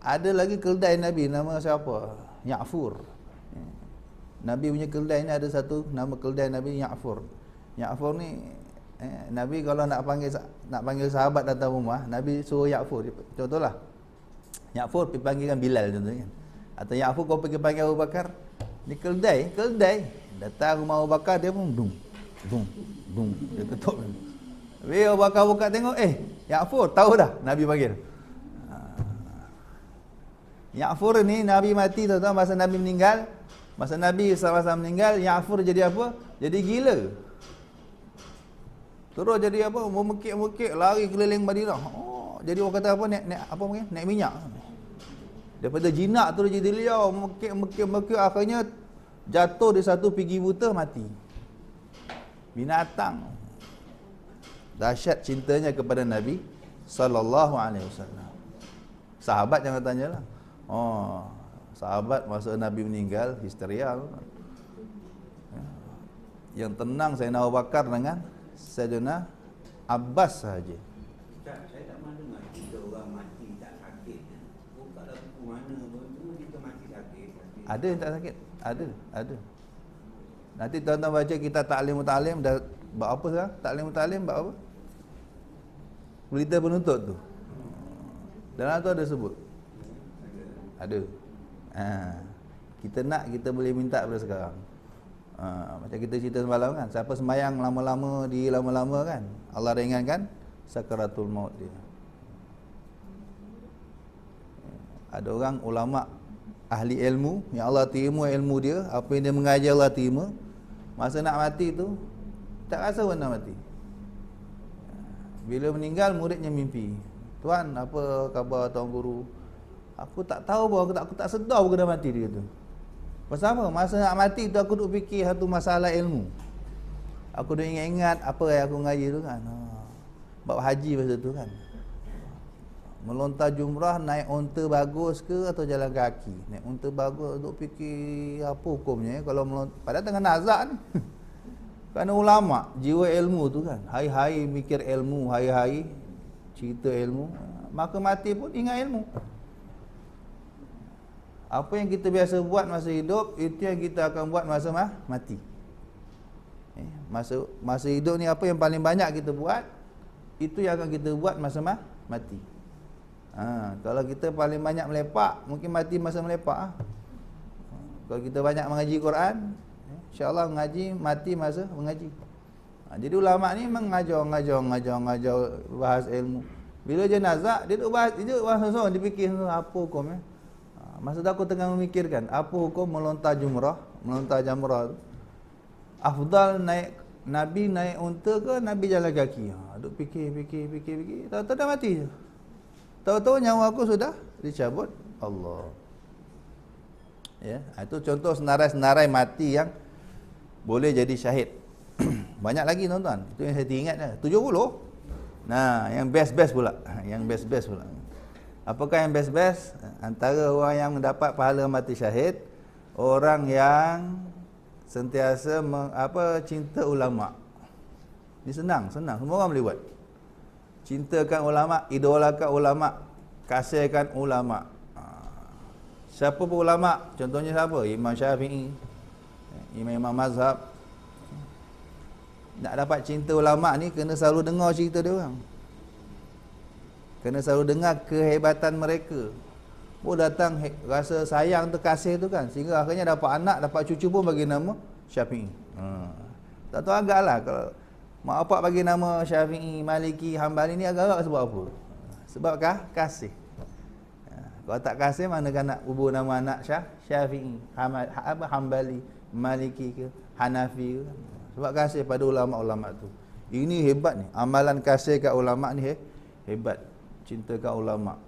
Speaker 2: Ada lagi keldai Nabi, nama siapa? Ya'fur. Nabi punya keldai ni ada satu nama keldai Nabi, Ya'fur. Ya'fur ni Nabi kalau nak panggil sahabat datang rumah, Nabi suruh Ya'fur. Contohlah, Ya'fur pergi panggilkan Bilal contohnya. Atau Ya'fur kau pergi panggil Abu Bakar. Ni keldai. Datang rumah Abu Bakar, dia pun dung. Dia ketuk. Habis Abu Bakar buka tengok, Ya'fur, tahu dah Nabi panggil. Ya'fur ni Nabi mati tuan-tuan, masa Nabi meninggal. Masa Nabi SAW meninggal, Ya'fur jadi apa? Jadi gila. Terus jadi apa? Memekik-mekik, lari keliling Madinah. Jadi orang kata apa? Naik minyak. Daripada jinak terus jadi liau, memekik, akhirnya jatuh di satu pergi buta, mati. Binatang. Dahsyat cintanya kepada Nabi sallallahu alaihi wasallam. Sahabat jangan tanyalah. Sahabat masa Nabi meninggal histeria. Yang tenang Sayyidina Abu Bakar dengan Sayyidina Abbas sahaja.
Speaker 3: Ustaz, saya tak mahu dengar kita orang mati tak sakit. Bukanlah buku mana pun kita mati sakit.
Speaker 2: Ada yang tak sakit? Ada. Nanti tuan-tuan baca kita taklim dah buat apa sekarang? Taklim buat apa? Berita penuntut tu. Dalam tu ada sebut. Ada. Kita nak, kita boleh minta pada sekarang. Macam kita cerita semalam kan, siapa sembahyang lama-lama kan, Allah ringankan sakaratul maut dia. Ada orang ulama ahli ilmu yang Allah terima ilmu dia, apa yang dia mengajar Allah terima. Masa nak mati tu tak rasa pun nak mati. Bila meninggal, muridnya mimpi, "Tuan, apa khabar tuan guru? Aku tak tahu pun, aku tak sedar pun kena mati," dia kata. Pasal apa? Masa nak mati tu aku duk fikir satu masalah ilmu. Aku duk ingat-ingat apa yang aku ngaji tu kan. Bab haji masa tu kan. Melontar jumrah naik unta bagus ke atau jalan kaki? Naik unta bagus, duk fikir apa hukumnya kalau melontar. Padahal tengah nazak ni. Kerana ulama, jiwa ilmu tu kan. Hari-hari mikir ilmu, hari-hari cerita ilmu. Maka mati pun ingat ilmu. Apa yang kita biasa buat masa hidup, itu yang kita akan buat masa mati. Masa hidup ni apa yang paling banyak kita buat, itu yang akan kita buat masa mati. Kalau kita paling banyak melepak, mungkin mati masa melepak. Kalau kita banyak mengaji Quran, insya-Allah mengaji, mati masa mengaji. Jadi ulama ni mengajar bahas ilmu. Bila jenazah, dia duk bahas seorang dia fikir apa hukumnya. Masa tu aku tengah memikirkan apa hukum melontar jamrah tu. Afdal Nabi naik unta ke Nabi jalan kaki? Duk fikir. Tahu-tahu dah mati je. Tahu-tahu nyawa aku sudah dicabut Allah. Ya, itu contoh senarai-senarai mati yang boleh jadi syahid. Banyak lagi tuan-tuan. Itu yang saya teringat dah. 70. Nah, yang best-best pula. Apakah yang best-best? Antara orang yang mendapat pahala mati syahid, orang yang sentiasa cinta ulama. Ini senang, semua orang boleh buat. Cintakan ulama, idolakan ulama, kasihkan ulama. Siapa pun ulama? Contohnya siapa? Imam Syafi'i, imam mazhab. Nak dapat cinta ulama ni kena selalu dengar cerita dia orang. Kena selalu dengar kehebatan mereka. Datang rasa sayang tu, kasih tu kan, sehingga akhirnya dapat anak, dapat cucu pun bagi nama Syafi'i. Tak tahu agaklah kalau mak bapak bagi nama Syafi'i, Maliki, Hambali ni agak-agak sebab apa? Sebab kasih. Kalau tak kasih, mana kan nak ubur nama anak Syafi'i, Hambali, Maliki ke, Hanafi ke? Sebab kasih pada ulama-ulama tu. Ini hebat ni. Amalan kasih kat ulama ni hebat. Cintakan ulama.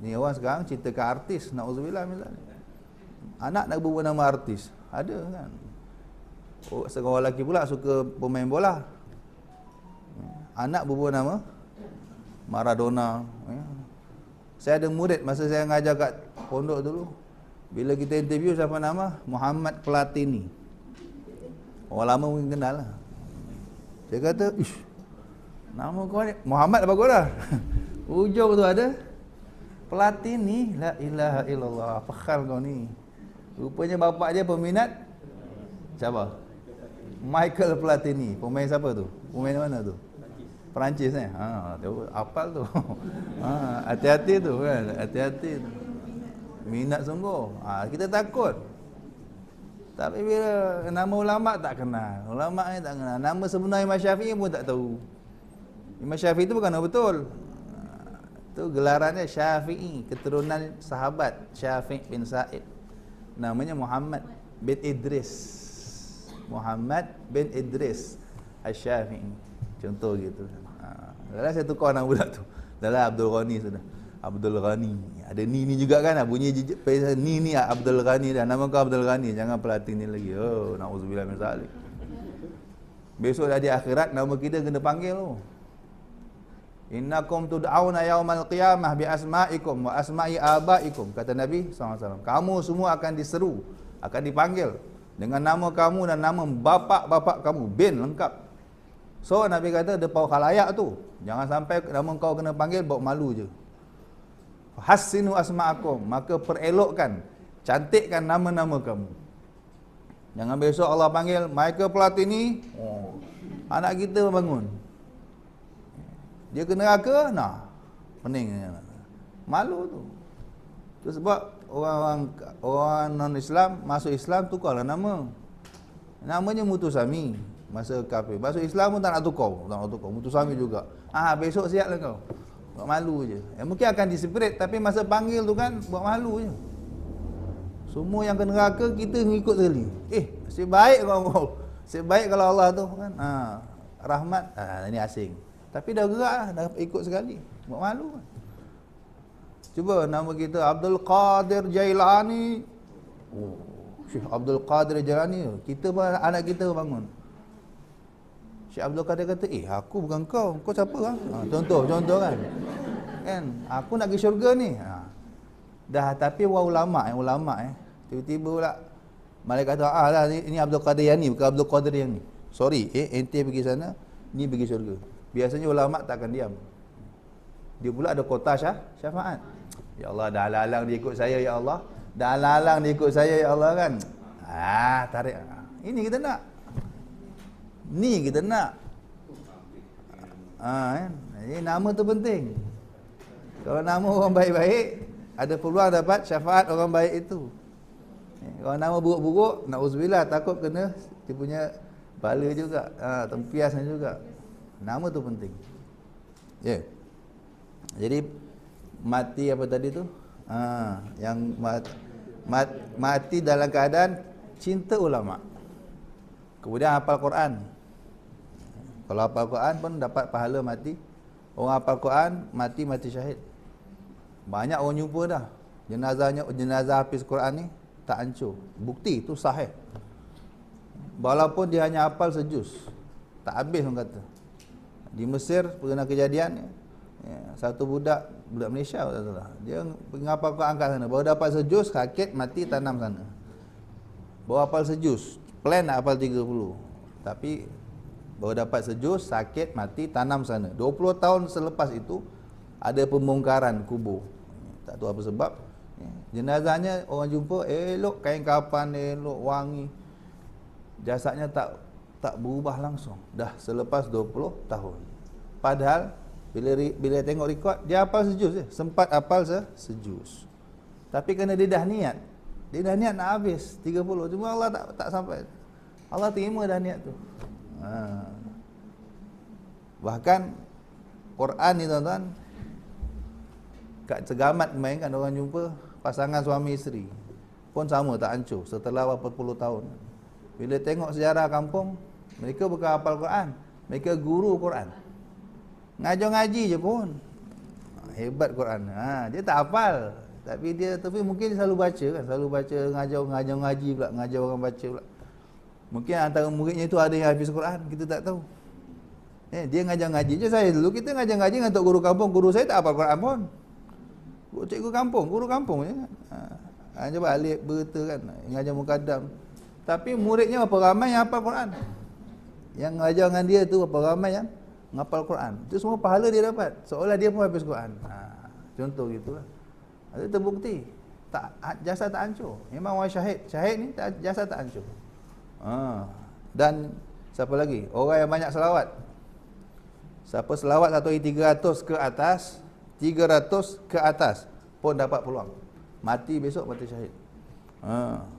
Speaker 2: Ni orang sekarang cintakan artis. Na'udzubillah misalnya. Anak nak berbuat nama artis. Ada kan. seorang lelaki pula suka pemain bola. Anak berubah nama Maradona. Saya ada murid masa saya ngajar kat pondok dulu. Bila kita interview siapa nama? Muhammad Platini. Orang lama mungkin kenal lah. Saya kata, ish, nama kau ni Muhammad apa kau dah? Ujung tu ada Platini. La ilaha illallah. Apa hal kau ni? Rupanya bapak dia peminat siapa? Michael Platini. Pemain siapa tu? Pemain mana tu? Perancis ni. Apal tu. Hati-hati tu kan. Hati-hati tu. Minat sungguh. Kita takut. Tapi bila nama ulama tak kenal. Ulama ni tak kenal. Nama sebenar Imam Syafi'i pun tak tahu. Imam Syafi'i tu bukan nama betul. Tu gelarannya Syafi'i, keturunan sahabat Syafi' bin Sa'id. Namanya Muhammad bin Idris. Muhammad bin Idris Asy-Syafi'i. Contoh gitu. Dalam saya tukar nama budak tu. Dalam Abdul Ghani sudah. Abdul Ghani. Ada ni juga kan, bunyi ni Abdul Ghani dah. Nama kau Abdul Ghani, jangan Platini lagi. Oh, na'udzubillah min zalik. Besok dah di akhirat nama kita kena panggil tu. Innakum tud'auna yaumal qiyamah bi asma'ikum wa asma'i abaikum, kata Nabi SAW. Kamu semua akan diseru, akan dipanggil dengan nama kamu dan nama bapak-bapak kamu, bin lengkap. So Nabi kata depan khalayak tu, jangan sampai nama kau kena panggil bawa malu je. Hassinu asma'akum, maka perelokkan, cantikkan nama-nama kamu. Jangan besok Allah panggil Michael Platini, anak kita bangun, dia kena neraka, nah, pening. Malu tu. Tu sebab orang non-Islam masuk Islam tukarlah nama. Namanya Mutusami masa kafir. Masuk Islam pun tak nak tukar, Mutusami juga. Besok siaplah kau. Buat malu je. Mungkin akan diseparate, tapi masa panggil tu kan buat malu je. Semua yang ke neraka kita ngikut sekali. Nasib baik kau. Nasib baik kalau Allah tu kan. Rahmat. Ini asing. Tapi dah gerak lah, dah ikut sekali. Buat malu kan. Cuba nama kita Abdul Qadir Jailani. Syekh Abdul Qadir Jailani. Kita pun anak kita bangun. Syekh Abdul Qadir kata, aku bukan kau. Kau siapa kan? Contoh kan. Aku nak pergi syurga ni. Dah, tapi ulama tiba-tiba pula malaikat kata, lah ini Abdul Qadir yang ni, bukan Abdul Qadir yang ni. Sorry, ente pergi sana, ni pergi syurga. Biasanya ulama takkan diam. Dia pula ada kota syafaat. Ya Allah, dah halang dia ikut saya ya Allah. Dah halang dia ikut saya ya Allah kan. Tarik. Ini kita nak. Ni kita nak. Jadi nama tu penting. Kalau nama orang baik-baik, ada peluang dapat syafaat orang baik itu. Kalau nama buruk-buruk, na'udzubillah, takut kena dia punya bala juga, tempiasnya juga. Nama tu penting. Jadi mati apa tadi tu? Yang mati dalam keadaan cinta ulama. Kemudian hafal Quran. Kalau hafal Quran pun dapat pahala mati. Orang hafal Quran mati syahid. Banyak orang jumpa dah jenazah hafiz Quran ni tak hancur. Bukti tu sahih. Walaupun dia hanya hafal sejuz, tak habis orang kata. Di Mesir pernah kejadian, satu budak Malaysia dia pergi hafal Quran kat sana, baru dapat sejuz, sakit, mati, tanam sana. Baru hafal sejuz, plan nak hafal 30, tapi baru dapat sejuz, sakit, mati, tanam sana. 20 tahun selepas itu ada pembongkaran kubur. Tak tahu apa sebab. Jenazahnya orang jumpa elok, kain kafan elok, wangi. Jasadnya tak berubah langsung. Dah selepas 20 tahun. Padahal bila tengok rekod, dia hafal sejuz je. Sempat hafal sejuz. Tapi kerana dia dah niat. Dia dah niat nak habis 30. Cuma Allah tak sampai. Allah terima dah niat tu. Bahkan Quran ni tuan-tuan, kat Segamat kemarin kan orang jumpa pasangan suami isteri pun sama, tak hancur setelah berapa puluh tahun. Bila tengok sejarah kampung, mereka bukan hafal Quran, mereka guru Quran, ngajar ngaji je pun. Hebat Quran. Dia tak hafal, tapi mungkin dia selalu baca kan, ngajar ngaji pula, ngajar orang baca pula. Mungkin antara muridnya itu ada yang hafiz Quran, kita tak tahu. Dia ngajar ngaji je. Saya dulu kita ngajar ngaji dengan tok guru kampung, guru saya tak hafal Quran pun. Cikgu kampung, guru kampung je. Hanya balik berta kan, ngajar mukaddam. Tapi muridnya berapa ramai yang hafal Quran? Yang ngajar dengan dia tu berapa ramai yang menghafal Quran? Itu semua pahala dia dapat. Seolah dia pun hafiz Quran. Contoh gitulah. Itu terbukti. Tak, jasa tak hancur. Memang orang syahid ni jasa tak hancur. Dan siapa lagi? Orang yang banyak selawat. Siapa selawat satu hari 300 ke atas, 300 ke atas pun dapat peluang. Mati besok mati syahid.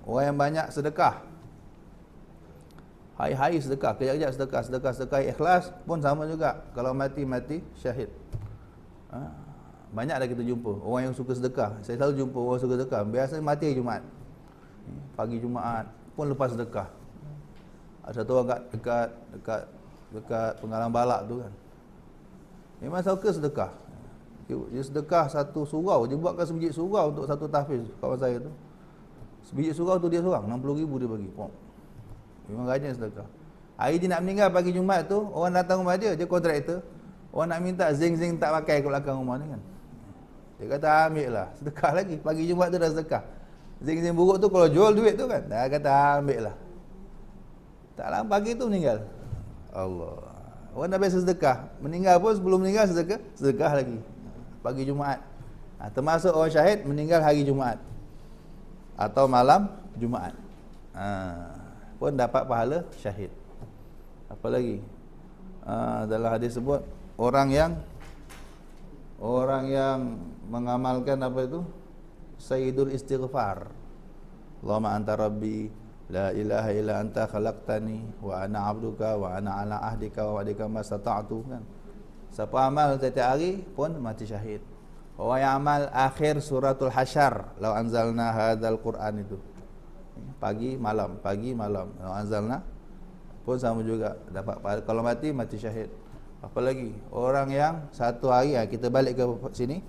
Speaker 2: Orang yang banyak sedekah. Hari-hari sedekah, kejap-kejap sedekah ikhlas pun sama juga. Kalau mati syahid. Banyak dah kita jumpa orang yang suka sedekah. Saya selalu jumpa orang suka sedekah. Biasa mati hari Jumaat. Pagi Jumaat pun lepas sedekah. Ada satu orang dekat Penggalang Balak tu kan. Memang suka sedekah. Dia sedekah satu surau, dia buatkan sebiji surau untuk satu tahfiz kawan saya tu. Sebiji surau tu dia seorang, 60,000 dia bagi. Memang rajin sedekah. Hari dia nak meninggal pagi Jumaat tu, orang datang rumah dia kontraktor. Orang nak minta zinc tak pakai ke belakang rumah ni kan. Dia kata ambil lah, sedekah lagi. Pagi Jumaat tu dah sedekah. Zinc buruk tu kalau jual duit tu kan, dah kata ambil lah. Tak lama pagi tu meninggal. Allah. Orang dah biasa sedekah. Meninggal pun sebelum meninggal sedekah lagi. Pagi Jumaat. Termasuk orang syahid meninggal hari Jumaat. Atau malam Jumaat. Pun dapat pahala syahid. Apa lagi? Dalam hadis sebut orang yang mengamalkan apa itu? Sayyidul istighfar. Allahumma anta rabbi la ilaha illa anta khalaqtani wa ana abduka wa ana ala ahdika wa wa'dika mastata'tu kan. Siapa amal setiap hari pun mati syahid. Orang yang amal akhir suratul Hasyr, law anzalna hadzal Quran itu. Pagi malam law anzalna pun sama juga dapat pahala. Kalau mati syahid. Apa lagi? Orang yang satu hari, kita balik ke sini.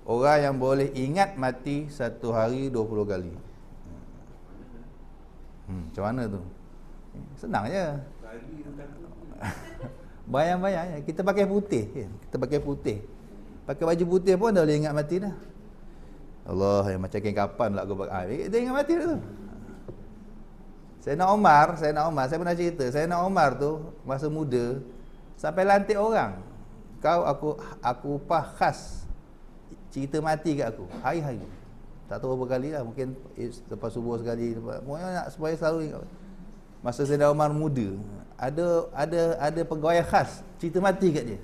Speaker 2: Orang yang boleh ingat mati satu hari 20 kali. Macam mana tu? Senang je. Bayang-bayang kita pakai putih. Pakai baju putih pun dah boleh ingat mati dah. Allah, yang macam kain kapan lah aku pakai. Dia ingat mati dah tu. Sayyidina Umar, saya pernah cerita. Sayyidina Umar tu masa muda sampai lantik orang. Aku upah khas cerita mati kat aku hari-hari. Tak tahu berapa kali lah, mungkin lepas subuh sekali. Pokoknya nak supaya selalu ingat. Masa Sayyidina Umar muda, ada pegawai khas cerita mati kat dia.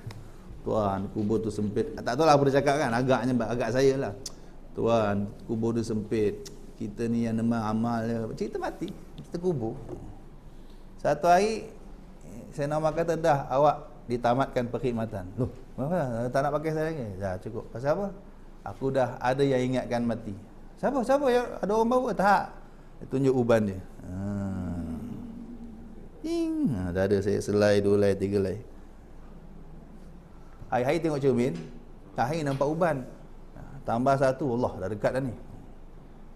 Speaker 2: Tuan, kubur tu sempit. Tak tahu lah apa dia cakap kan, agak saya lah. Tuan, kubur tu sempit. Kita ni yang nemang amal dia. Cerita mati, kita kubur. Satu hari Sayyidina Umar kata, dah awak ditamatkan perkhidmatan. Loh, kenapa? Tak nak pakai saya lagi? Dah cukup. Pasal apa? Aku dah ada yang ingatkan mati. Siapa yang ada orang bawa? Tak. Dia tunjuk uban dia. Dah ada saya selai, 2 lai, 3 lai. Hari-hari tengok cermin, hari nampak uban. Tambah satu, Allah dah dekat dah ni.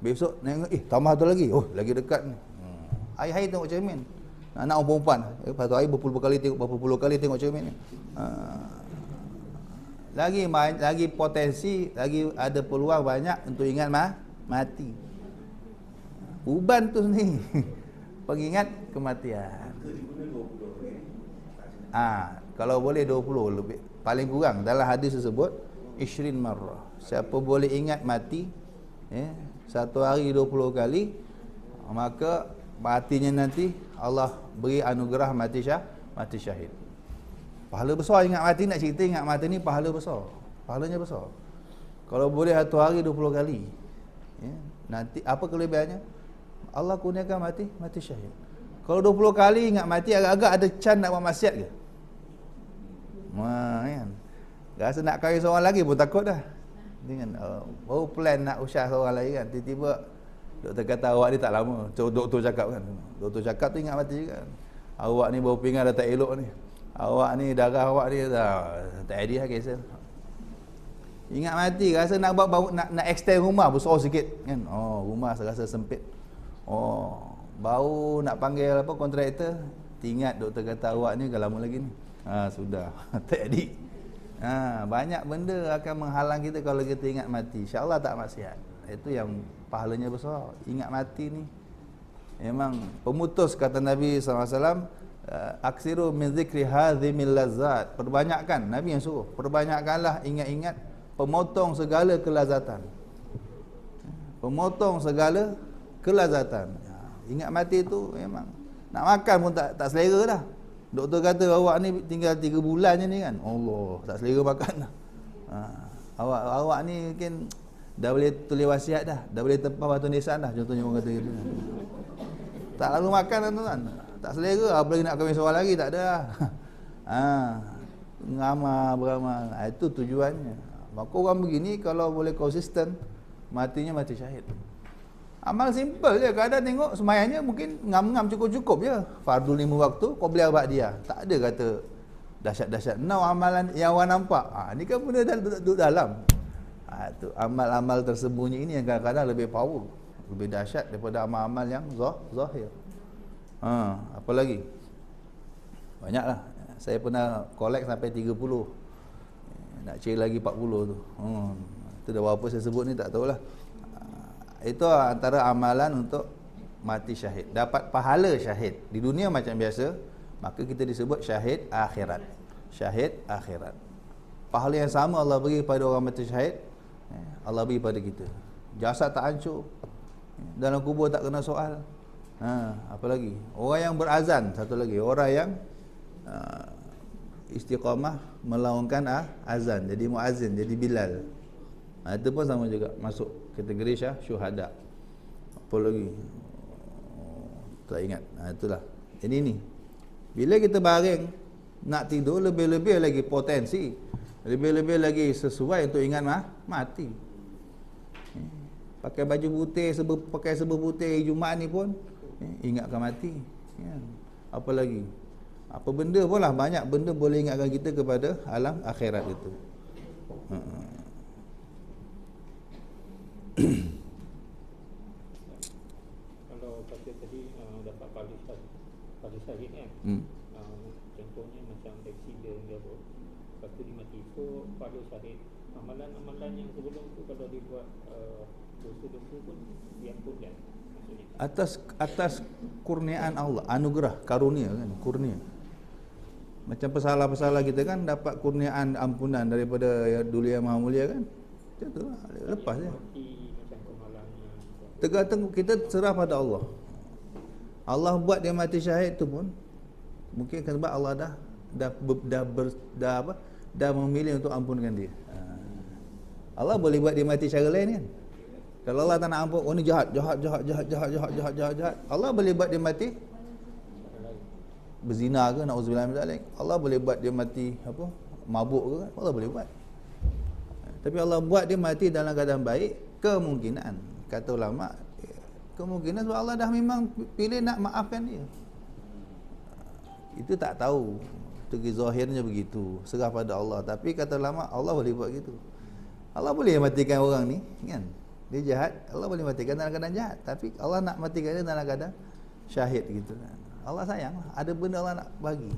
Speaker 2: Besok tengok, tambah satu lagi. Oh, lagi dekat ni. Hari-hari tengok cermin. Anak orang perempuan, satu hari berapa puluh kali tengok cermin ni. Lagi potensi, lagi ada peluang banyak untuk ingat mati. Uban tu ni pengingat kematian. Kalau boleh 20 lebih, paling kurang dalam hadis tersebut 20 marrah. Siapa boleh ingat mati satu hari 20 kali, maka matinya nanti Allah beri anugerah mati syahid. Pahala besar ingat mati. Nak cerita ingat mati ni pahala besar. Pahalanya besar. Kalau boleh satu hari 20 kali, nanti apa kelebihannya? Allah kurniakan mati syahid. Kalau 20 kali ingat mati, agak-agak ada chance nak buat maksiat ke? Kan? Rasa nak kahwin seorang lagi pun takut dah. Dengan baru plan nak usah seorang lagi kan, tiba-tiba doktor kata awak ni tak lama. Doktor cakap kan. Doktor cakap tu ingat mati juga kan. Awak ni bau pinggan dah tak elok ni. Awak ni darah awak ni dah tak ada kisah. Ingat mati, rasa nak buat nak extend rumah besar sikit kan. Rumah rasa sempit. Baru nak panggil apa kontraktor, ingat doktor kata awak ni dah lama lagi ni. Sudah. Tak jadi. Banyak benda akan menghalang kita kalau kita ingat mati. InsyaAllah tak maksiat. Itu yang pahalanya besar. Ingat mati ni memang pemutus, kata Nabi SAW, aksiru min zikri hadhimil lazat. Perbanyakkan, Nabi yang suruh, perbanyakkanlah ingat-ingat pemotong segala kelazatan. Pemotong segala kelazatan. Ingat mati tu memang nak makan pun tak selera dah. Doktor kata awak ni tinggal 3 bulan je ni kan. Allah, tak selera makan dah. Awak ni mungkin dah boleh tulis wasiat dah boleh tepah batu nisan dah, contohnya orang kata gitu. Tak lalu makan tuan-tuan. Tak selera, apa lagi nak kahwin seorang lagi, tak ada dah. Beramal. Itu tujuannya. Maka orang begini kalau boleh konsisten, matinya mati syahid. Amal simple je. Kadang tengok semayangnya mungkin ngam-ngam cukup-cukup je. Fardu 5 waktu, Qobliyah Ba'diyah. Tak ada kata dahsyat-dahsyat. Now amalan yang awak nampak. Ni kan benda duduk dalam. Tu amal-amal tersembunyi ini yang kadang-kadang lebih power, lebih dahsyat daripada amal-amal yang zahir. Apa lagi? Banyaklah. Saya pernah collect sampai 30. Nak cari lagi 40 tu. Itu dah berapa saya sebut ni tak tahulah. Itu antara amalan untuk mati syahid. Dapat pahala syahid. Di dunia macam biasa, maka kita disebut syahid akhirat. Syahid akhirat. Pahala yang sama Allah beri pada orang mati syahid, Allah beri pada kita. Jasad tak hancur, dalam kubur tak kena soal. Apa lagi? Orang yang berazan, satu lagi, orang yang istiqamah melaungkan azan, jadi muazzin, jadi Bilal. Itu pun sama juga masuk kategori syuhada. Apa lagi? Tak ingat. Itulah. Jadi ni, bila kita baring nak tidur, lebih-lebih lagi potensi, lebih-lebih lagi sesuai untuk ingat mati. Pakai baju putih, pakai serba putih Jumaat ni pun ingatkan mati. Apa lagi? Apa benda pun lah, banyak benda boleh ingatkan kita kepada alam akhirat itu.
Speaker 4: Kalau kata tadi dapat pahala syahid kan, contohnya macam aksiden ke apa, lepas tu dia mati, so pahala syahid, amalan-amalan yang sebelum tu kalau dia buat dosa-dosa pun diampun kan maksudnya,
Speaker 2: atas kurniaan Allah, anugerah, karunia kan, kurnia. Macam pesalah-pesalah kita kan dapat kurniaan ampunan daripada dulu yang Maha Mulia kan. Macam tu lah, lepas je. Tergantung kita serah pada Allah. Allah buat dia mati syahid tu pun mungkin sebab Allah dah memilih untuk ampunkan dia. Allah boleh buat dia mati cara lain kan. Kalau Allah tak nak ampun, oh ni jahat. Allah boleh buat dia mati berzina ke, na'udzubillah min zalik. Allah boleh buat dia mati apa? Mabuk ke, Allah boleh buat. Tapi Allah buat dia mati dalam keadaan baik, kemungkinan, kata ulama, kemungkinan sebab Allah dah memang pilih nak maafkan dia. Itu tak tahu. Segi zahirnya begitu, serah pada Allah. Tapi kata ulama, Allah boleh buat gitu. Allah boleh matikan orang ni kan. Dia jahat, Allah boleh matikan dalam keadaan jahat. Tapi Allah nak matikan dia dalam keadaan syahid gitu kan. Allah sayang, ada benda Allah nak bagi.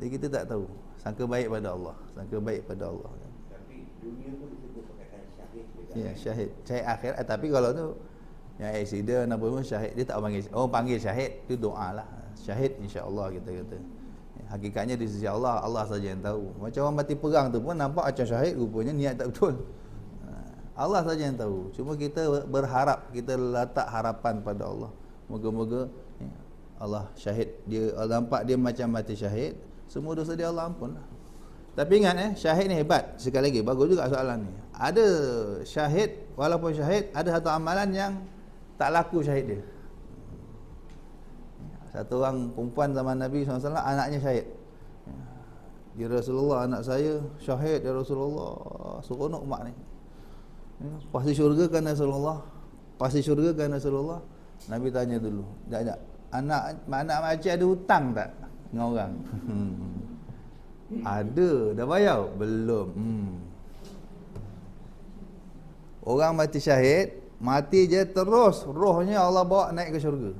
Speaker 2: Jadi kita tak tahu. Sangka baik pada Allah, sangka baik pada Allah.
Speaker 3: Tapi dunia pun disebut perkataan syahid.
Speaker 2: Ya, syahid. Syahid akhirat. Tapi kalau tu yang aksiden apa pun syahid, dia tak panggil. Oh, panggil syahid, itu doa lah. Syahid insya-Allah kita kata. Hakikatnya di sisi Allah, Allah saja yang tahu. Macam orang mati perang tu pun nampak macam syahid, rupanya niat tak betul. Allah saja yang tahu. Cuma kita berharap, kita letak harapan pada Allah. Moga-moga Allah syahid, dia nampak dia macam mati syahid, semua dosa dia Allah ampun lah. Tapi ingat syahid ni hebat. Sekali lagi, bagus juga soalan ni. Ada syahid, walaupun syahid, ada satu amalan yang tak laku syahid dia. Satu orang perempuan zaman Nabi SAW, anaknya syahid. Ya Rasulullah, anak saya syahid ya Rasulullah. Seronok mak ni. Pasti syurga kan Rasulullah? Pasti syurga kan Rasulullah? Nabi tanya dulu, anak makcik ada hutang tak dengan orang? Ada, dah bayar? Belum. Orang mati syahid, Mati je terus rohnya Allah bawa naik ke syurga.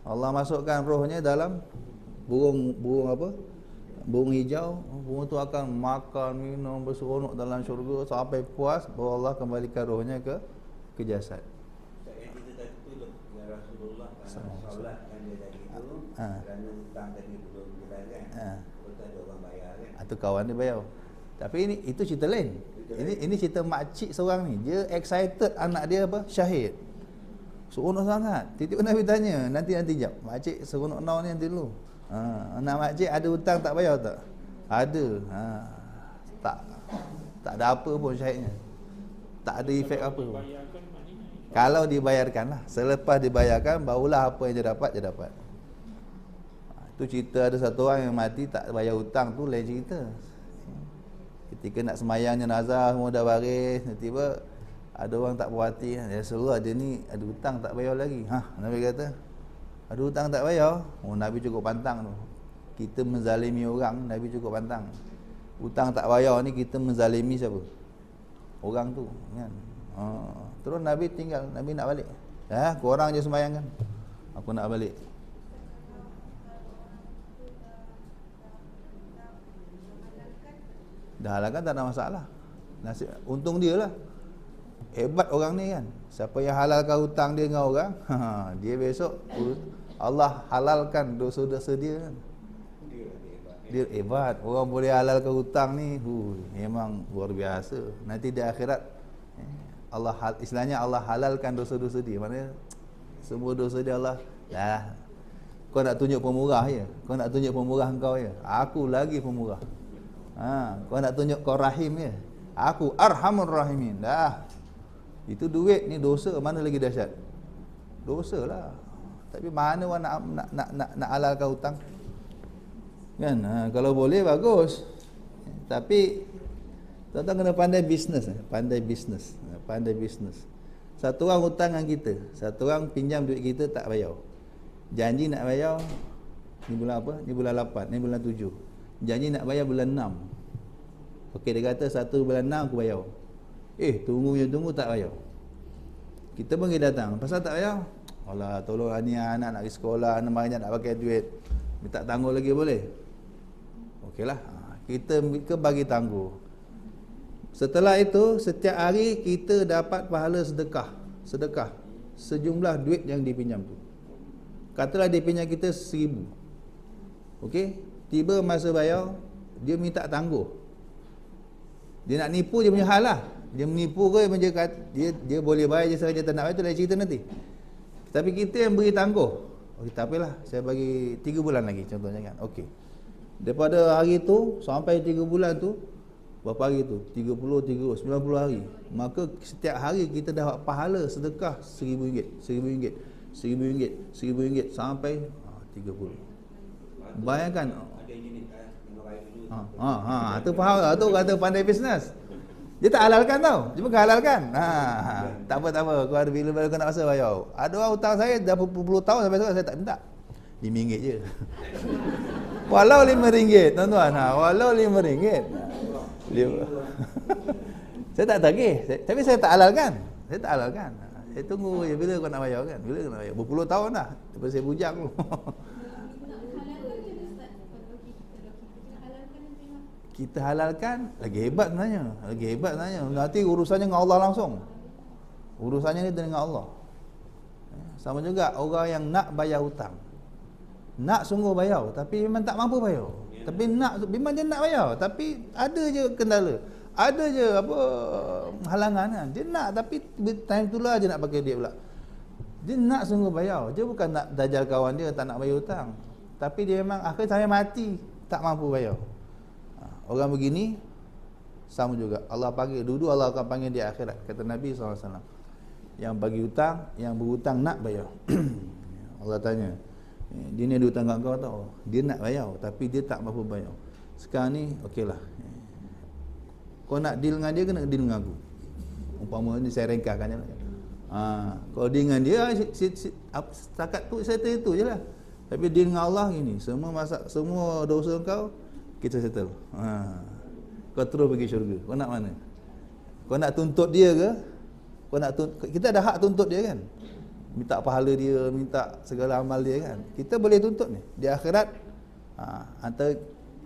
Speaker 2: Allah masukkan rohnya dalam burung apa? Burung hijau. Burung tu akan makan, minum, berseronok dalam syurga sampai puas, baru Allah kembalikan rohnya ke jasad.
Speaker 3: Saya cerita tadi tu ya Rasulullah solat kan dia tadi tu kerana hutang tadi belum dibayar. Betul ada orang bayar kan.
Speaker 2: Atau kawan dia bayar. Tapi itu cerita lain. Ini cerita makcik seorang ni. Dia excited anak dia apa? Syahid. Seronok sangat. Tiba-tiba Nabi tanya, nanti jap. Makcik seronok now ni nanti dulu. Anak makcik ada hutang tak bayar tak? Ada. Tak ada apa pun syahidnya. Tak ada efek apa pun. Kalau dibayarkan lah. Selepas dibayarkan, barulah apa yang dia dapat. Itu cerita ada satu orang yang mati tak bayar hutang tu lain cerita. Ketika nak semayang jenazah semua dah baris, tiba ada orang tak puas hati, ya Rasulullah dia ni ada hutang tak bayar lagi. Nabi kata, ada hutang tak bayar? Nabi cukup pantang tu. Kita menzalimi orang, Nabi cukup pantang. Hutang tak bayar ni kita menzalimi siapa? Orang tu, kan. Terus Nabi tinggal, Nabi nak balik. Korang je semayang kan. Aku nak balik. Dah halalkan tak ada masalah. Untung dia lah. Hebat orang ni kan. Siapa yang halalkan hutang dia dengan orang, dia besok Allah halalkan dosa-dosa dia kan. Dia hebat. Orang boleh halalkan hutang ni, memang luar biasa. Nanti di akhirat istilahnya Allah halalkan dosa-dosa dia. Maknanya semua dosa dia Allah kau nak tunjuk pemurah je. Kau nak tunjuk pemurah engkau je. Aku lagi pemurah. Kau nak tunjuk kau rahim je. Aku arhamur rahimin. Itu duit ni dosa, mana lagi dahsyat? Dosa lah. Tapi mana orang nak halalkan hutang? Kan? Kalau boleh bagus. Tapi tuan-tuan kena pandai bisnes. Pandai bisnes. Satu orang hutang dengan kita, satu orang pinjam duit kita tak bayar. Janji nak bayar ni bulan apa? Ni bulan 8, ni bulan 7. Janji nak bayar bulan 6. Okey, dia kata 1 bulan 6 aku bayar. Tunggu tak bayar. Kita pun kita datang, pasal tak bayar? Alah, tolong ni anak nak pergi sekolah, anak banyak nak pakai duit. Minta tangguh lagi boleh? Okeylah. Kita bagi tangguh. Setelah itu, setiap hari kita dapat pahala sedekah sejumlah duit yang dipinjam tu. Katalah dia pinjam kita 1,000. Okey? Tiba masa bayar, dia minta tangguh. Dia nak nipu dia punya hal lah. Dia menipu ke dia boleh bayar je sahaja tak nak bayar, tu lain cerita nanti. Tapi kita yang beri tangguh. Okey, tak apalah, saya bagi 3 bulan lagi contohnya kan. Okey. Daripada hari tu sampai 3 bulan tu, berapa hari tu? 30, 90 hari. Maka setiap hari kita dapat pahala sedekah RM1,000 sampai 30. Bayangkan. Tu faham tak? Tu kata pandai bisnes. Dia tak halalkan tau. Dia bukan halalkan. Tak apa. Kau ada bila kau nak masa bayar. Ada orang hutang saya dah berpuluh tahun sampai sekarang saya tak minta. RM5 je. Walau RM5, tuan-tuan. Walau RM5. Saya tak tagih. Tapi saya tak halalkan. Saya tunggu je bila kau nak bayar kan. Bila kau nak bayar. Berpuluh tahun dah. Lepas saya bujang tu. Kita halalkan, lagi hebat sebenarnya. Nanti urusannya dengan Allah langsung. Urusannya ni dengan Allah. Sama juga orang yang nak bayar hutang. Nak sungguh bayar, tapi memang tak mampu bayar. Tapi memang dia nak bayar, tapi ada je kendala. Ada je halangan kan. Dia nak, tapi time itulah dia nak pakai duit pula. Dia nak sungguh bayar. Dia bukan nak dajal kawan dia tak nak bayar hutang. Tapi dia memang akhir sampai mati tak mampu bayar. Orang begini sama juga. Allah panggil, dulu Allah akan panggil di akhirat. Kata Nabi SAW, yang bagi hutang, yang berhutang nak bayar. Allah tanya, dia ni ada hutang kat kau tau. Dia nak bayar, tapi dia tak mampu bayar. Sekarang ni, okeylah. Kau nak deal dengan dia ke nak deal dengan aku? Umpama ni saya ringkaskan je lah. Kalau deal dengan dia, setakat tu settle itu je lah. Tapi deal dengan Allah gini, semua dosa kau kita settle. Kau terus pergi syurga. Kau nak mana? Kau nak tuntut dia ke? Kau Kau nak kita ada hak tuntut dia kan. Minta pahala dia, minta segala amal dia kan. Kita boleh tuntut ni. Di akhirat antara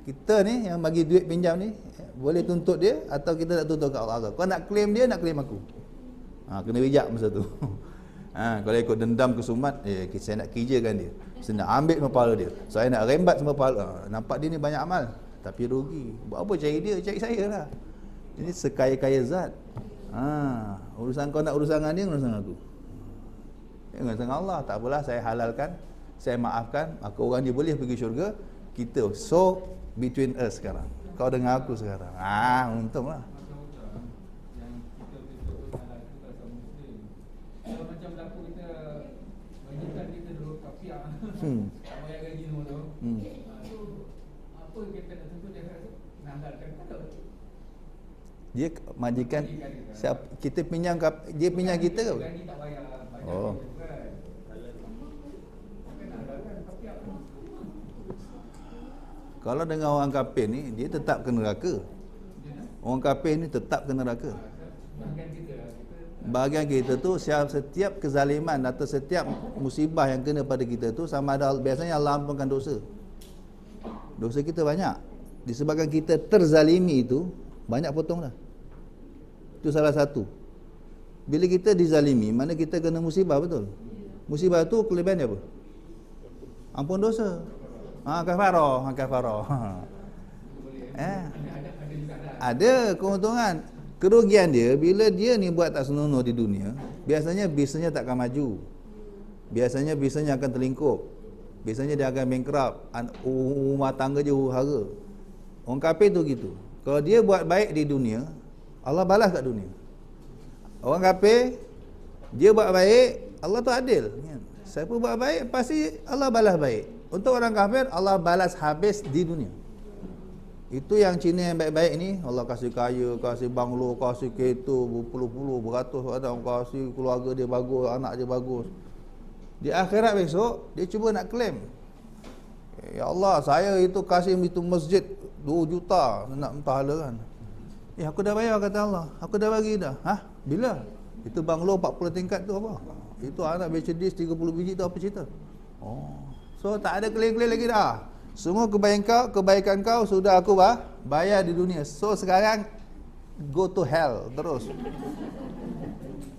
Speaker 2: kita ni yang bagi duit pinjam ni boleh tuntut dia atau kita nak tuntut kat Allah. Kau nak claim dia, nak claim aku. Kena bijak masa tu. Kalau ikut dendam kesumat, saya nak kerjakan dia. Saya nak ambil semua pahala dia. Saya nak rembat semua pahala. Nampak dia ni banyak amal tapi rugi. Buat apa cari dia? Cari saya lah. Ini sekaya-kaya zat. Urusan kau nak urusan dengan dia, urusan aku. Urusan Allah, tak apalah, saya halalkan, saya maafkan, maka orang dia boleh pergi syurga. Kita, so between us sekarang. Kau dengan aku sekarang. Untunglah.
Speaker 5: Yang kita betul-betul halal tu pasal Muslim. Kalau macam berlaku kita majikan kita dulu kafiah. Tak bayar gaji semua tu. Tu apa kita nak tuntut dia tu? Nak halalkan tak?
Speaker 2: Dia majikan siapa kita pinjam dia pinjam kita ke?
Speaker 5: Gaji tak bayar banyak.
Speaker 2: Oh. Kalau dengan orang kafir ni, dia tetap kena neraka. Orang kafir ni tetap kena neraka. Bahagian kita tu, setiap kezaliman atau setiap musibah yang kena pada kita tu, sama ada biasanya Allah ampunkan dosa. Dosa kita banyak. Disebabkan kita terzalimi itu, banyak potong dah. Itu salah satu. Bila kita dizalimi, mana kita kena musibah, betul? Musibah tu kelebihan dia apa? Ampun dosa. Kafarah. Ada keuntungan. Kerugian dia, bila dia ni buat tak senonoh di dunia, biasanya bisnesnya tak akan maju. Biasanya bisnesnya akan terlingkup. Biasanya dia akan bankrupt. Rumah tangga je huru-hara. Orang kafir tu gitu. Kalau dia buat baik di dunia, Allah balas kat dunia. Orang kafir, dia buat baik, Allah tu adil. Siapa buat baik, pasti Allah balas baik. Untuk orang kafir, Allah balas habis di dunia. Itu yang Cina yang baik-baik ni, Allah kasih kaya, kasih banglo, kasih kereta berpuluh-puluh, beratus orang, kasih keluarga dia bagus, anak dia bagus. Di akhirat besok, dia cuba nak claim. Ya Allah, saya itu kasih itu masjid 2 juta nak pahala kan. Aku dah bayar kata Allah. Aku dah bagi dah. Bila? Itu banglo 40 tingkat tu apa? Itu anak Mercedes 30 biji tu apa cerita? So tak ada klaim-klaim lagi dah. Semua kebaikan kau sudah aku bayar di dunia. So sekarang go to hell terus.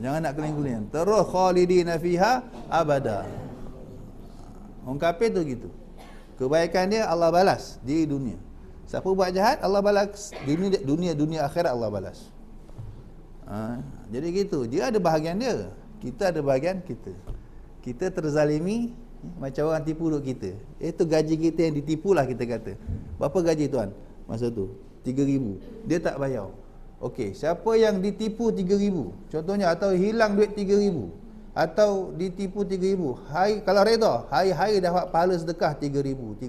Speaker 2: Jangan nak klaim-klaim. Terus khalidina fiha abada. Orang kafir tu gitu. Kebaikan dia Allah balas di dunia. Siapa buat jahat Allah balas dunia akhirat Allah balas. Jadi gitu. Dia ada bahagian dia. Kita ada bahagian kita. Kita terzalimi macam orang tipu duit kita. Itu gaji kita yang ditipulah kita kata. Berapa gaji tuan masa tu? 3,000. Dia tak bayar. Okey, siapa yang ditipu 3,000? Contohnya atau hilang duit 3,000 atau ditipu 3,000. Kalau reda, hari-hari dapat pahala sedekah 3,000.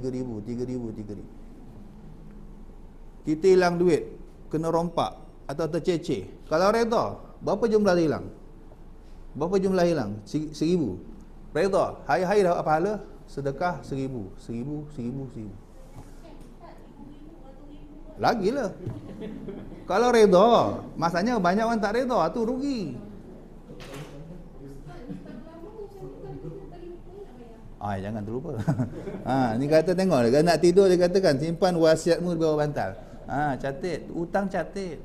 Speaker 2: Kita hilang duit, kena rompak atau terceceh. Kalau reda, berapa jumlah hilang? Berapa jumlah hilang? 1,000. Reda, hari-hari dapat pahala sedekah 1,000. Lagilah. Kalau reda, masanya banyak orang tak reda, tu rugi. Jangan terlupa. Ni kata tengok, kalau nak tidur dia katakan simpan wasiatmu di bawah bantal. Catat, hutang catat.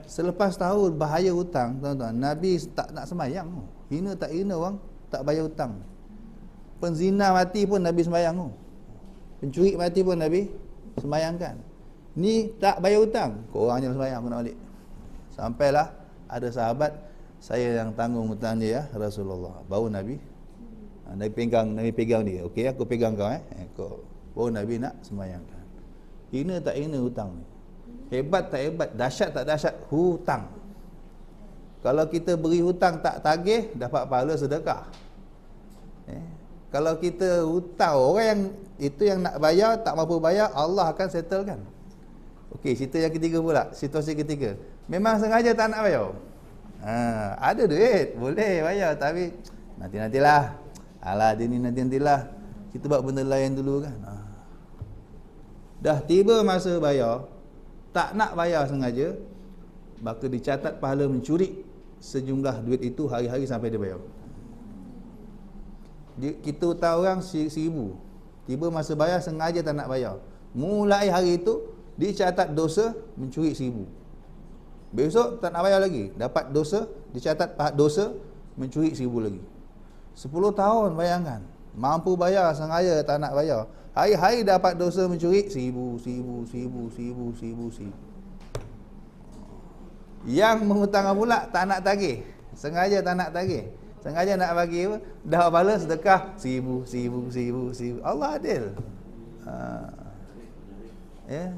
Speaker 2: Selepas tahu bahaya hutang, tuan-tuan, Nabi tak nak sembahyang. Hina tak hina orang tak bayar hutang. Penzina mati pun Nabi sembahyang. Pencuri mati pun Nabi sembahyangkan. Ni tak bayar hutang, korang je sembahyang aku nak balik. Sampailah ada sahabat, saya yang tanggung hutang dia ya Rasulullah. Baru Nabi pegang dia. Okey, aku pegang kau baru Nabi nak sembahyangkan. Hina tak hina hutang ni. Hebat tak hebat, dahsyat tak dahsyat hutang. Kalau kita beri hutang tak tagih, dapat pahala sedekah. Kalau kita hutang, orang yang itu yang nak bayar tak mampu bayar, Allah akan settlekan. Okey, cerita yang ketiga pula, situasi ketiga. Memang sengaja tak nak bayar. Ada duit, boleh bayar tapi nanti-nantilah. Dia ni nanti-nantilah. Kita buat benda lain dulu kan. Dah tiba masa bayar, tak nak bayar sengaja, maka dicatat pahala mencuri sejumlah duit itu hari-hari sampai dia bayar. Kita hutang orang 1,000, tiba masa bayar sengaja tak nak bayar, mulai hari itu dicatat dosa mencuri 1,000. Besok tak nak bayar lagi, dapat dosa, dicatat dosa mencuri 1,000 lagi. 10 tahun bayangkan, mampu bayar sengaja tak nak bayar, hari-hari dapat dosa mencuri 1,000. Yang menghutang pula tak nak tagih, sengaja tak nak tagih, sengaja nak bagi apa? Dah balas sedekah 1,000. Allah adil. Ya,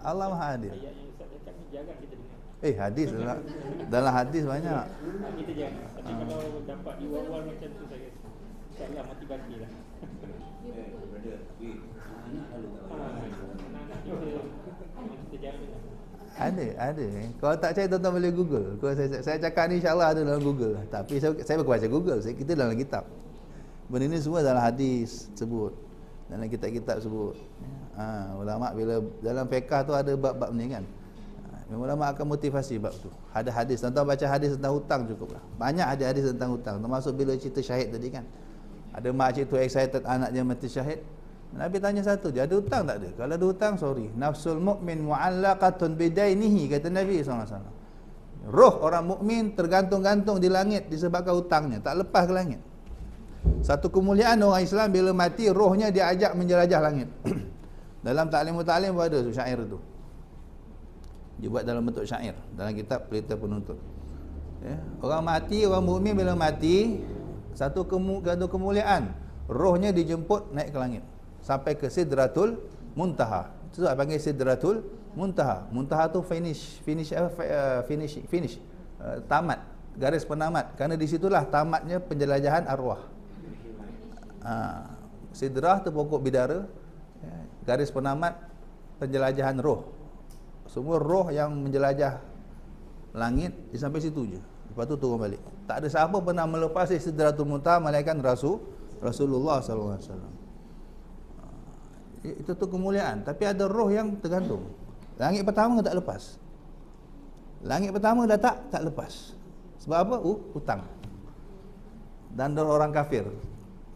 Speaker 2: Allah Maha adil.
Speaker 4: Ayat yang Ustaz cakap ni jarang kita dengar.
Speaker 2: Hadis dalam hadis banyak.
Speaker 4: Kita jarang. Tapi kalau dapat diwal-wal macam tu saya rasa InsyaAllah motivasi lah.
Speaker 3: Brother, anak lalu tak bayar.
Speaker 4: Anak-anak kita jarang dengar.
Speaker 2: Ada. Kalau tak percaya tuan-tuan boleh Google. Kalau saya cakap ni insya-Allah ada dalam Google. Tapi saya bukan baca Google, kita dalam kitab. Benda ni semua dalam hadis sebut. Dalam kitab-kitab sebut. Ulama bila dalam fiqh tu ada bab-bab ni kan. Ulama akan motivasi bab tu. Ada hadis, tuan-tuan baca hadis tentang hutang cukuplah. Banyak ada hadis tentang hutang. Termasuk bila cerita syahid tadi kan. Ada makcik tu excited anak dia mati syahid. Nabi tanya satu, dia ada hutang tak ada? Kalau ada hutang, sorry. Nafsul mu'min mu'allaqatun bidainihi, kata Nabi SAW. Roh orang mukmin tergantung-gantung di langit disebabkan hutangnya, tak lepas ke langit. Satu kemuliaan orang Islam bila mati, rohnya diajak menjelajah langit. Dalam Ta'lim pun ada syair tu. Dia buat dalam bentuk syair, dalam kitab Pelita Penuntut. Ya. Orang mati, orang mukmin bila mati, satu kemuliaan, rohnya dijemput naik ke langit sampai ke Sidratul Muntaha. Itu saya panggil Sidratul Muntaha. Muntaha tu finish, tamat, garis penamat. Kerana di situlah tamatnya penjelajahan arwah. Sidrah tu pokok bidara, garis penamat penjelajahan roh. Semua roh yang menjelajah langit sampai situ je. Lepas tu turun balik. Tak ada siapa pernah melepasi Sidratul Muntaha melainkan Rasulullah sallallahu alaihi wasallam. Itu tu kemuliaan. Tapi ada roh yang tergantung. Langit pertama tak lepas. Langit pertama dah tak lepas. Sebab apa? Hutang. Dan roh orang kafir.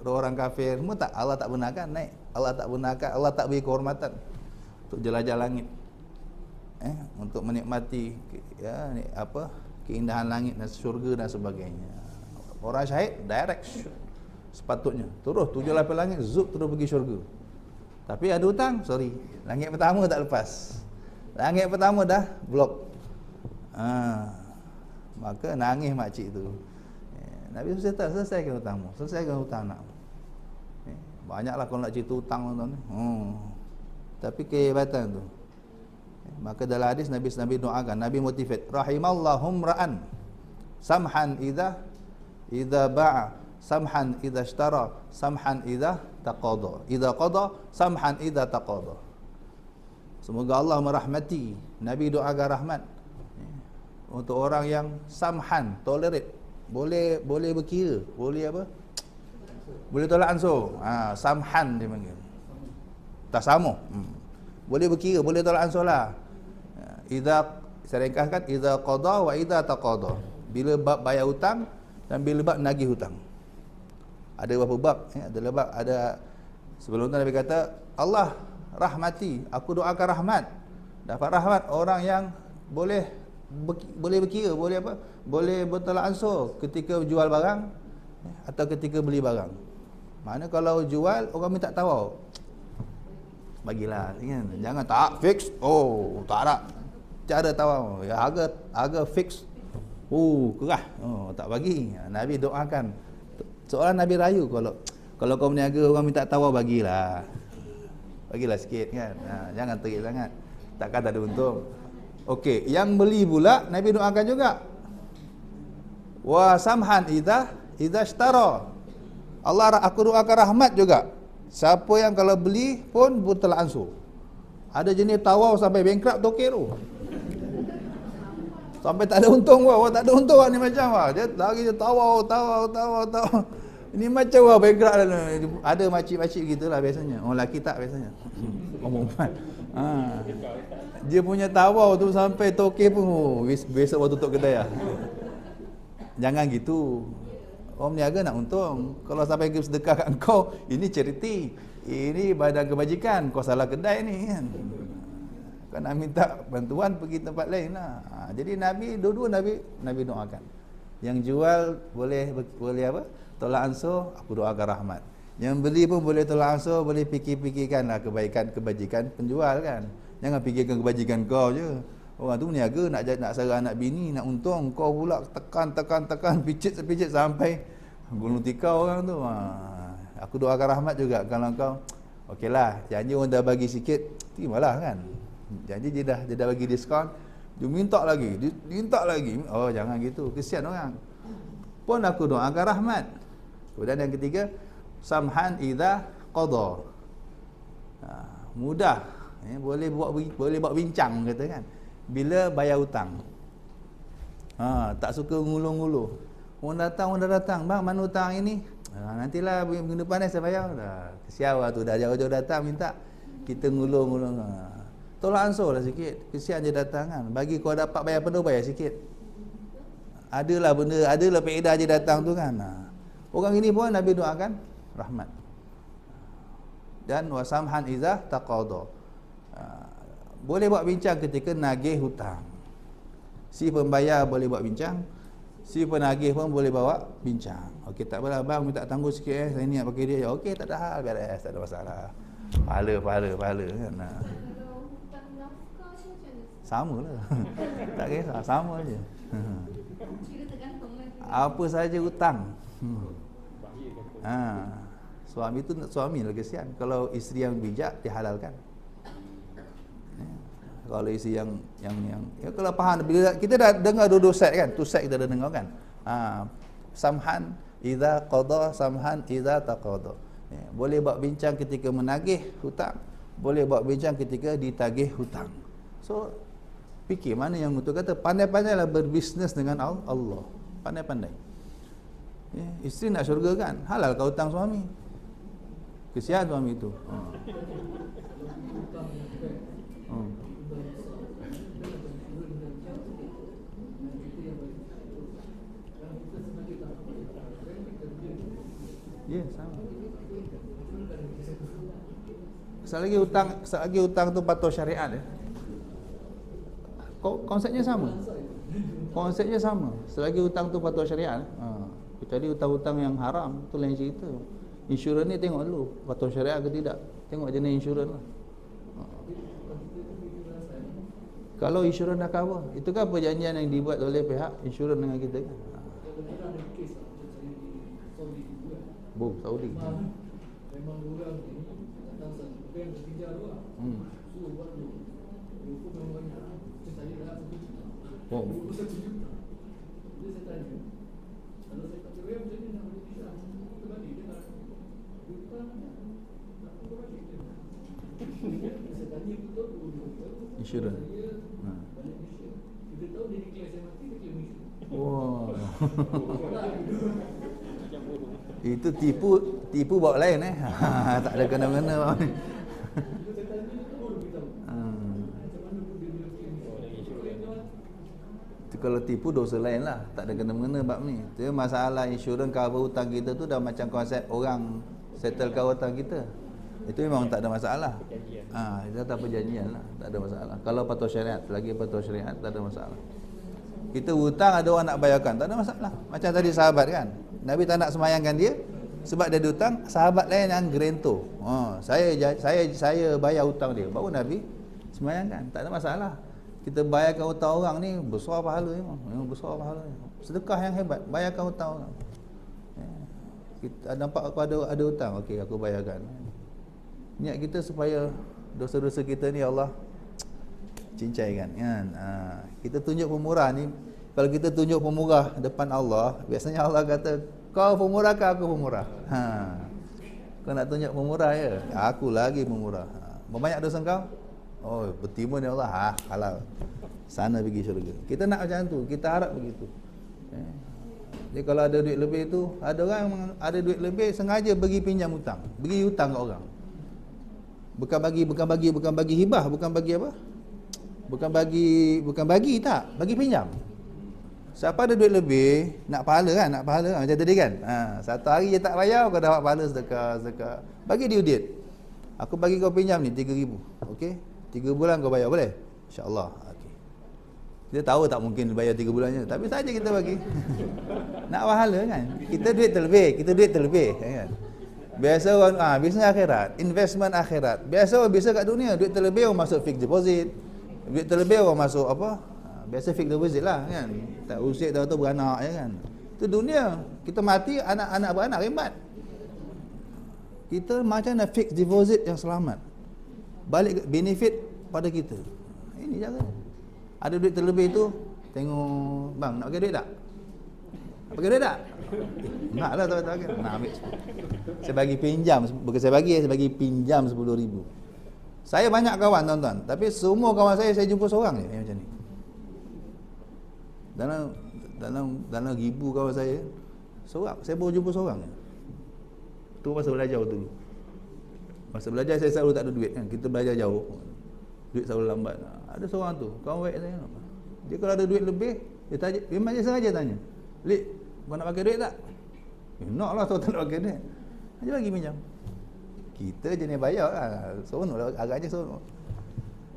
Speaker 2: Roh orang kafir semua tak, Allah tak benarkan naik. Allah tak benarkan, Allah tak beri kehormatan untuk jelajah langit. Untuk menikmati keindahan langit dan syurga dan sebagainya. Orang syahid direct sepatutnya terus 7 lapis langit, zup terus pergi syurga. Tapi ada hutang, sorry. Langit pertama tak lepas. Langit pertama dah blok. Maka nangis makcik tu. Nabi selesaikan hutangmu. Selesaikan hutang anakmu. Banyaklah kalau nak cerita hutang tuan-tuan. Tapi kehebatan tu. Maka dalam hadis Nabi doakan, Nabi motivate, rahimallahum ra'an samhan idza ba'a, samhan idza ishtara, samhan idza taqada, idza qada, samhan idza taqada. Semoga Allah merahmati. Nabi doakan rahmat untuk orang yang samhan, tolerate, boleh berkira, boleh apa? Boleh tolak ansur. Samhan dia panggil. Tasamuh. Boleh berkira, boleh tolak ansur lah. Idza, saya ringkaskan, idza qada wa idza taqada. Bila bab bayar hutang dan bila bab nagih hutang. Ada berapa bab? Ada sebelum tu Nabi kata, Allah rahmati, aku doakan rahmat. Dapat rahmat orang yang boleh berkira, boleh apa? Boleh bertolak ansur ketika jual barang atau ketika beli barang. Mana kalau jual orang minta tawar, bagilah kan. Jangan tak fix. Tak ada cara tawar. Ya harga fix. Kerah. Tak bagi. Nabi doakan. Seorang Nabi rayu, kalau kau berniaga orang minta tawar, bagilah sikit kan. Jangan terik sangat, takkan tak ada untung. Okey, yang beli pula Nabi doakan juga, wa samhan idza ishtara. Allah, aku doakan rahmat juga, siapa yang kalau beli pun bertolak ansur. Ada jenis tawar sampai bankrupt tokek tu, sampai tak ada untung. Tak ada untung ni macam dia lagi dia tawar. Ini macam background ada makcik-makcik gitulah biasanya. Orang lelaki tak biasanya. Orang perempuan. Dia punya tawar tu sampai tokek pun besok baru tutup kedai lah. Jangan gitu. Orang niaga nak untung. Kalau sampai pergi sedekah kat kau, ini charity. Ini badan kebajikan. Kau salah kedai ni kan. Kau nak minta bantuan pergi tempat lain lah. Jadi Nabi, dua-dua Nabi doakan. Yang jual boleh apa? Tolak ansur, aku doakan rahmat. Yang beli pun boleh tolak ansur, boleh fikir-fikirkanlah kebaikan kebajikan penjual kan. Jangan fikirkan kebajikan kau je. Orang tu niaga nak sarang anak bini, nak untung, kau pula tekan, picit sampai gulung tikau orang tu. Aku doakan rahmat juga kalau kau. Okeylah, janji orang dah bagi sikit, terimalah kan. Janji dia dah bagi diskaun, dia minta lagi. Oh, jangan gitu. Kesian orang. Pun aku doakan rahmat. Kemudian yang ketiga, samhan idza qada. Mudah. Boleh buat bincang kata kan. Bila bayar hutang. Tak suka ngulung-ngulung. Orang dah datang. Bang, mana hutang ini? Nantilah minggu depan saya bayar. Kesian lah tu. Dah jauh-jauh datang minta. Kita ngulung-ngulung. Tolak ansur lah sikit. Kesian je datang kan. Bagi kau dapat bayar penuh, bayar sikit. Adalah faedah je datang tu kan. Orang ini pun Nabi doakan rahmat. Dan wasamhan iza taqada. Boleh buat bincang ketika nagih hutang. Si pembayar boleh buat bincang, si penagih pun boleh bawa bincang. Okey, tak apalah bang, minta tangguh sikit saya ni nak pakai dia. Okey, tak ada hal, beres, tak ada masalah. Pahala kan. Sama lah. Tak kisah, sama je. Apa saja hutang. Suami tu suami lah kesian. Kalau isteri yang bijak dihalalkan. Kalau isi yang ya kalau faham, bila kita dah dengar dua set kan, tu set kita dah dengar kan. Samhan idza qada, samhan idza taqada. Boleh buat bincang ketika menagih hutang, boleh buat bincang ketika ditagih hutang. So fikir mana yang betul. Kata pandai-pandailah berbisnes dengan Allah. Pandai-pandai. Isteri nak syurga kan, halal kau hutang suami. Kesian suami itu. Ya, sama. Selagi hutang tu patuh syariat ya. Konsepnya sama. Selagi hutang tu patuh syariat. Kecuali hutang-hutang yang haram tu lain cerita. Insurans ni tengok dulu patuh syariat ke tidak. Tengok jenis insurans lah. Kalau insurans dah cover, itu kan perjanjian yang dibuat oleh pihak insurans dengan kita kan. Saudi.
Speaker 5: Memang orang ni datang satu bank bertinjau lah. Suruh buat dulu. Hukum memang banyak. Saya dah 1 juta. 1 juta. Jadi saya tanya, kalau saya tak boleh macam ni nak boleh pisah. Kita balik dia nak juta nak balik dia. Saya tanya betul
Speaker 2: insurans.
Speaker 5: Balik Malaysia. Kita tahu dia declare saya mati, dia claim Malaysia.
Speaker 2: Itu tipu bawa lain tak ada kena-mengena. Itu kalau tipu dosa lain lah, tak ada kena-mengena bab ni. Itu masalah insurans cover hutang kita tu dah macam konsep orang settle cover hutang kita. Itu memang tak ada masalah. Itu tak perjanjian lah, tak ada masalah. Kalau patuh syariat, lagi patuh syariat tak ada masalah. Kita hutang ada orang nak bayarkan, tak ada masalah. Macam tadi sahabat kan, Nabi tak nak semayangkan dia sebab dia ada hutang. Sahabat lain yang gerento, saya bayar hutang dia, baru Nabi semayangkan. Tak ada masalah. Kita bayarkan hutang orang ni besar pahala memang besar pahala. Sedekah yang hebat, bayarkan hutang orang. Kita nampak aku ada hutang, okey aku bayarkan. Niat kita supaya dosa-dosa kita ni Allah cincaikan kan. Kita tunjuk pemurah ni. Kalau kita tunjuk pemurah depan Allah, biasanya Allah kata, kau pemurah ke aku pemurah? Kau nak tunjuk pemurah ya? Aku lagi pemurah. Berbanyak dosa kau? Oh, bertimbun ya Allah. Halal. Sana pergi syurga. Kita nak macam tu, kita harap begitu. Jadi kalau ada duit lebih tu, ada orang yang ada duit lebih sengaja pergi pinjam hutang, bagi hutang kat orang. Bukan bagi hibah, bukan bagi apa? Bukan bagi tak, bagi pinjam. Siapa ada duit lebih, nak pahala kan, macam tadi kan. Satu hari je tak bayar, kau dapat pahala sedekah. Bagi dia duit. Aku bagi kau pinjam ni 3,000. Okey? 3 bulan kau bayar, boleh? InsyaAllah. Okey. Dia tahu tak mungkin bayar 3 bulannya, tapi saja kita bagi. Nak pahala kan. Kita duit terlebih, kan. Biasa orang bisnes akhirat, investment akhirat. Biasa orang biasa kat dunia, duit terlebih orang masuk fixed deposit. Duit terlebih orang masuk apa? Biasa fixed deposit lah kan. Tak usik tahu beranak ya kan. Itu dunia. Kita mati anak-anak beranak hebat. Kita macam nak fixed deposit yang selamat. Balik benefit pada kita. Ini cara. Ada duit terlebih tu, tengok bang nak pakai duit tak? Nak pakai duit tak? Nak lah tak pakai. Nak ambil. Saya bagi pinjam, bukan saya bagi pinjam 10,000. Saya banyak kawan tuan-tuan, tapi semua kawan saya jumpa seorang je yang macam ni. Dalam ribu kawan saya, seorang, saya baru jumpa seorang je. Tu masa belajar dulu. Masa belajar saya selalu tak ada duit kan. Kita belajar jauh. Duit selalu lambat. Ada seorang tu, kawan baik saya. Dia kalau ada duit lebih, dia tanya, memang dia sengaja tanya. Lik, kau nak pakai duit tak? Nak lah, tak nak pakai duit. Dia bagi pinjam. Kita jenis bayar lah. Seronok lah, agaknya seronok.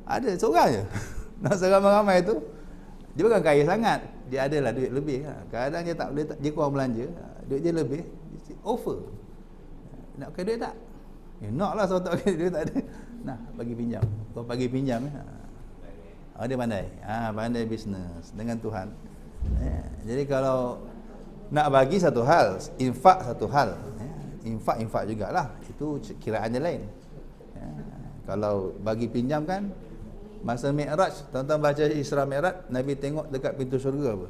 Speaker 2: Ada seorang je. Nak seramai-ramai tu, dia bukan kaya sangat. Dia adalah duit lebih. Kadang dia tak boleh, dia kurang belanja. Duit dia lebih, dia offer. Nak pakai duit tak? Nak lah, sebab tak pakai duit tak ada. Nah, bagi pinjam. Kau bagi pinjam. Dia pandai. Pandai bisnes dengan Tuhan. Jadi kalau nak bagi satu hal, infak satu hal. Infak jugalah. Itu kiraan dia lain. Kalau bagi pinjam kan, masa Mi'raj, tuan-tuan baca Isra Mi'raj, Nabi tengok dekat pintu syurga apa?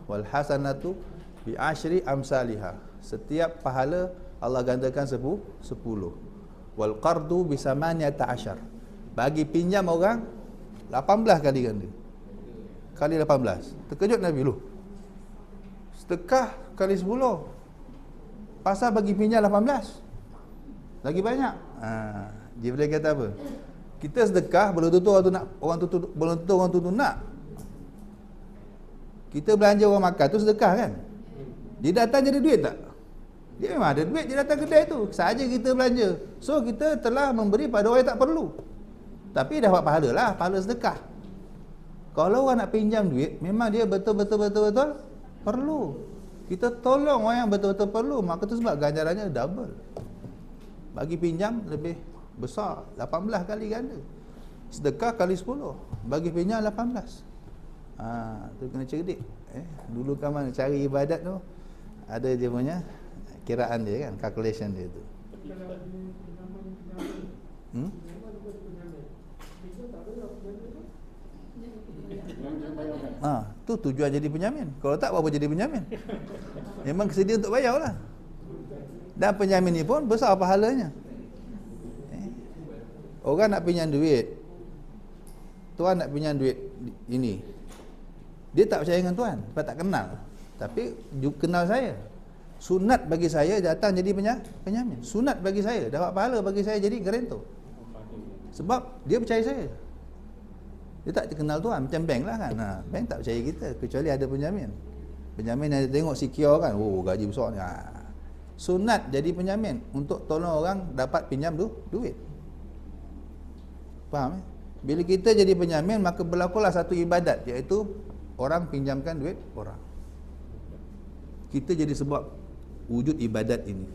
Speaker 2: Wal hasanatu bi asyri amsalihah. Setiap pahala Allah gandakan 10. Wal qardu bi samaniyata asyar. Bagi pinjam orang 18 kali ganda. Kali 18. Terkejut Nabi lu. Sedekah kali 10. Pasal bagi pinjam 18. Lagi banyak. Jibril kata apa? Kita sedekah belum tentu orang tu nak. Kita belanja orang makan tu sedekah kan? Dia datang jadi duit tak? Dia memang ada duit, dia datang kedai tu. Saja kita belanja. So kita telah memberi pada orang yang tak perlu. Tapi dapat pahala lah, pahala sedekah. Kalau orang nak pinjam duit, memang dia betul-betul perlu. Kita tolong orang yang betul-betul perlu, maka tu sebab ganjarannya double. Bagi pinjam lebih besar, 18 kali ganda. Sedekah kali 10, bagi pinjam 18. Tu kena cerdik. Dulu kamu cari ibadat tu, ada dia punya kiraan dia kan, calculation dia tu. Tu tujuan jadi penjamin. Kalau tak, apa jadi penjamin? Memang kesedia untuk bayar lah. Dan penjamin ni pun besar pahalanya. Orang nak pinjam duit, tuan nak pinjam duit ini, dia tak percaya dengan tuan, sebab tak kenal. Tapi kenal saya. Sunat bagi saya datang jadi penjamin. Sunat bagi saya, dapat pahala bagi saya jadi garantor. Sebab dia percaya saya. Dia tak kenal tuan, macam bank lah kan. Bank tak percaya kita, kecuali ada penjamin. Penjamin yang tengok secure kan, gaji besar ni. Sunat jadi penjamin untuk tolong orang dapat pinjam duit. Faham? Bila kita jadi penjamin, maka berlakulah satu ibadat, iaitu orang pinjamkan duit orang. Kita jadi sebab wujud ibadat ini.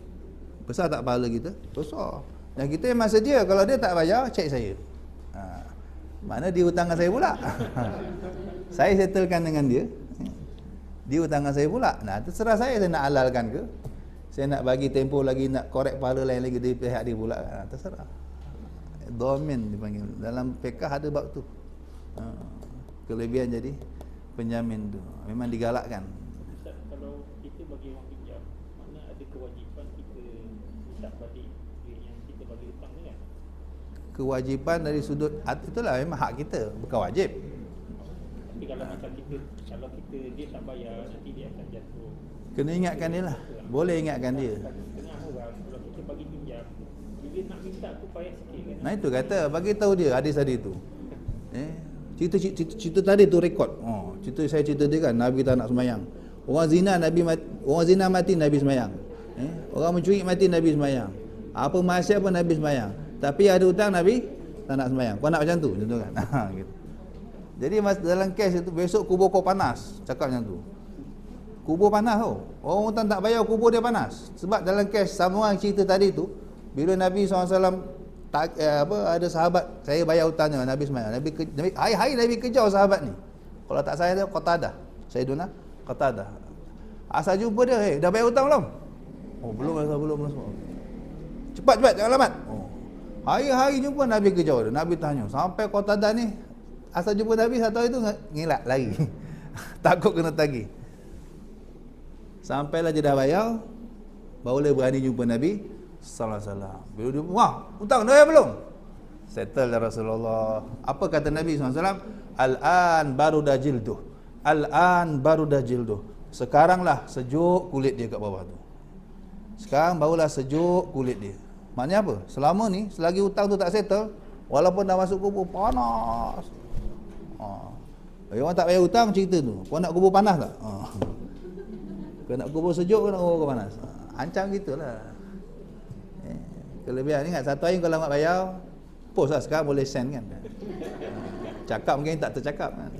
Speaker 2: Besar tak pahala kita? Besar. Dan kita memang sedia, kalau dia tak bayar, cek saya. Mana dia hutangkan saya pula? Saya settlekan dengan dia. Dia hutangkan saya pula. Terserah saya nak halalkan ke, saya nak bagi tempoh lagi, nak korek pahala lain lagi dari pihak dia pula. Terserah. Domin dipanggil. Dalam fiqh ada bab tu. Kelebihan jadi penjamin tu. Memang digalakkan.
Speaker 4: Kalau kita bagi orang pinjam, mana ada kewajipan kita tak balik duit yang kita bagi hutang ni kan?
Speaker 2: Kewajipan dari sudut itulah memang hak kita, bukan wajib.
Speaker 4: Tapi kalau macam kalau kita dia tak bayar, nanti dia akan jatuh.
Speaker 2: Kena ingatkan dia lah. Boleh ingatkan dia.
Speaker 4: Tengah orang kalau kita bagi pinjam, bila nak minta tu payah sikit kan.
Speaker 2: Itu kata bagi tahu dia hadis tadi tu. Cerita tadi tu rekod. Cerita saya cerita dia kan, Nabi tak nak semayang. Orang zina mati Nabi semayang. Orang mencuri mati Nabi semayang. Apa maksiat pun Nabi semayang. Tapi ada hutang Nabi tak nak semayang. Kau nak macam tu kan. Gitu. Jadi dalam kes itu besok kubur kau panas, cakap macam tu. Kubur panas tau. Orang hutang tak bayar, kubur dia panas. Sebab dalam kes sambungan cerita tadi tu, bila Nabi SAW ada sahabat, saya bayar hutangnya, Nabi semayang. Nabi hari-hari Nabi kejar sahabat ni. Kalau tak saya dia Qatadah. Sayyiduna Qatadah. Asal jumpa dia, dah bayar hutang belum? Belum. Cepat jangan lambat. Hari-hari jumpa Nabi kejar dia. Nabi tanya, sampai Qatadah ni asal jumpa Nabi satu hari tu ngelak lari. Takut kena tagih. Sampailah dia dah bayar, barulah berani jumpa Nabi sallallahu alaihi wasallam. Bila dia, wah, hutang dah bayar belum? Settle dah Rasulullah. Apa kata Nabi sallallahu alaihi wasallam? Al-an barudah jilduh. Sekaranglah sejuk kulit dia kat bawah tu. Sekarang barulah sejuk kulit dia. Maknanya apa? Selama ni, selagi hutang tu tak settle, walaupun dah masuk kubur, panas. Orang tak bayar hutang cerita tu. Kau nak kubur panas tak? Kau nak kubur sejuk, kau nak kubur panas. Ancam gitulah. Kelebihan ingat, satu hari kalau nak bayar, post lah, sekarang boleh send kan. Cakap mungkin tak tercakap kan.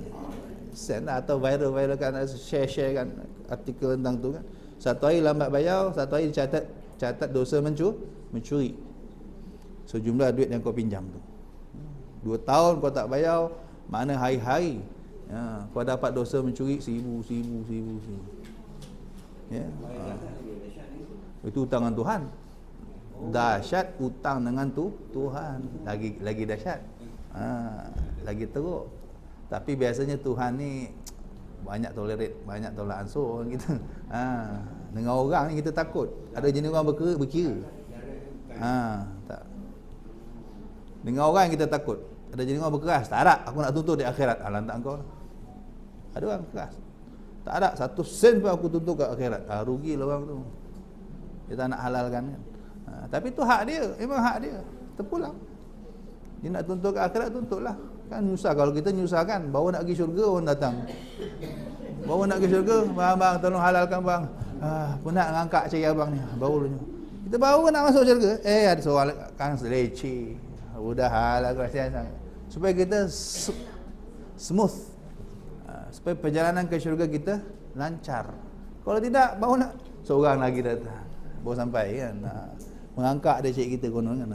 Speaker 2: Send lah, atau viral kan, share kan artikel tentang tu kan. Satu hari lambat bayar, satu hari catat dosa mencuri sejumlah duit yang kau pinjam tu. 2 tahun kau tak bayar, mana hari-hari kau dapat dosa mencuri 1,000. Ya. Itu hutang dengan Tuhan. Dahsyat hutang dengan Tuhan. Lagi dahsyat. Lagi teruk. Tapi biasanya Tuhan ni banyak tolerate, banyak tolak ansur kita. Dengan orang ni kita takut. Ada jenis orang berkira. Tak. Dengan orang kita takut. Ada jenis orang berkeras. Tak ada, aku nak tuntut di akhirat. Lantak kau. Ada orang keras. Tak ada 1 sen pun aku tuntut kat akhirat. Rugilah orang tu. Dia tak nak halalkan kan. Tapi tu hak dia, memang hak dia. Terpulang. Dia nak tuntut kat akhirat, tuntutlah. Kan nyusah, kalau kita nyusah kan, baru nak pergi syurga orang datang. Baru nak pergi syurga, bang tolong halalkan bang. Penat ngangkat cari abang ni. Baru kita baru nak masuk syurga, ada seorang kan leceh. Udah halal kasihan sangat. Supaya kita smooth. Supaya perjalanan ke syurga kita lancar. Kalau tidak, baru nak seorang lagi datang. Baru sampai kan. Mengangkat dia cik kita konon kan.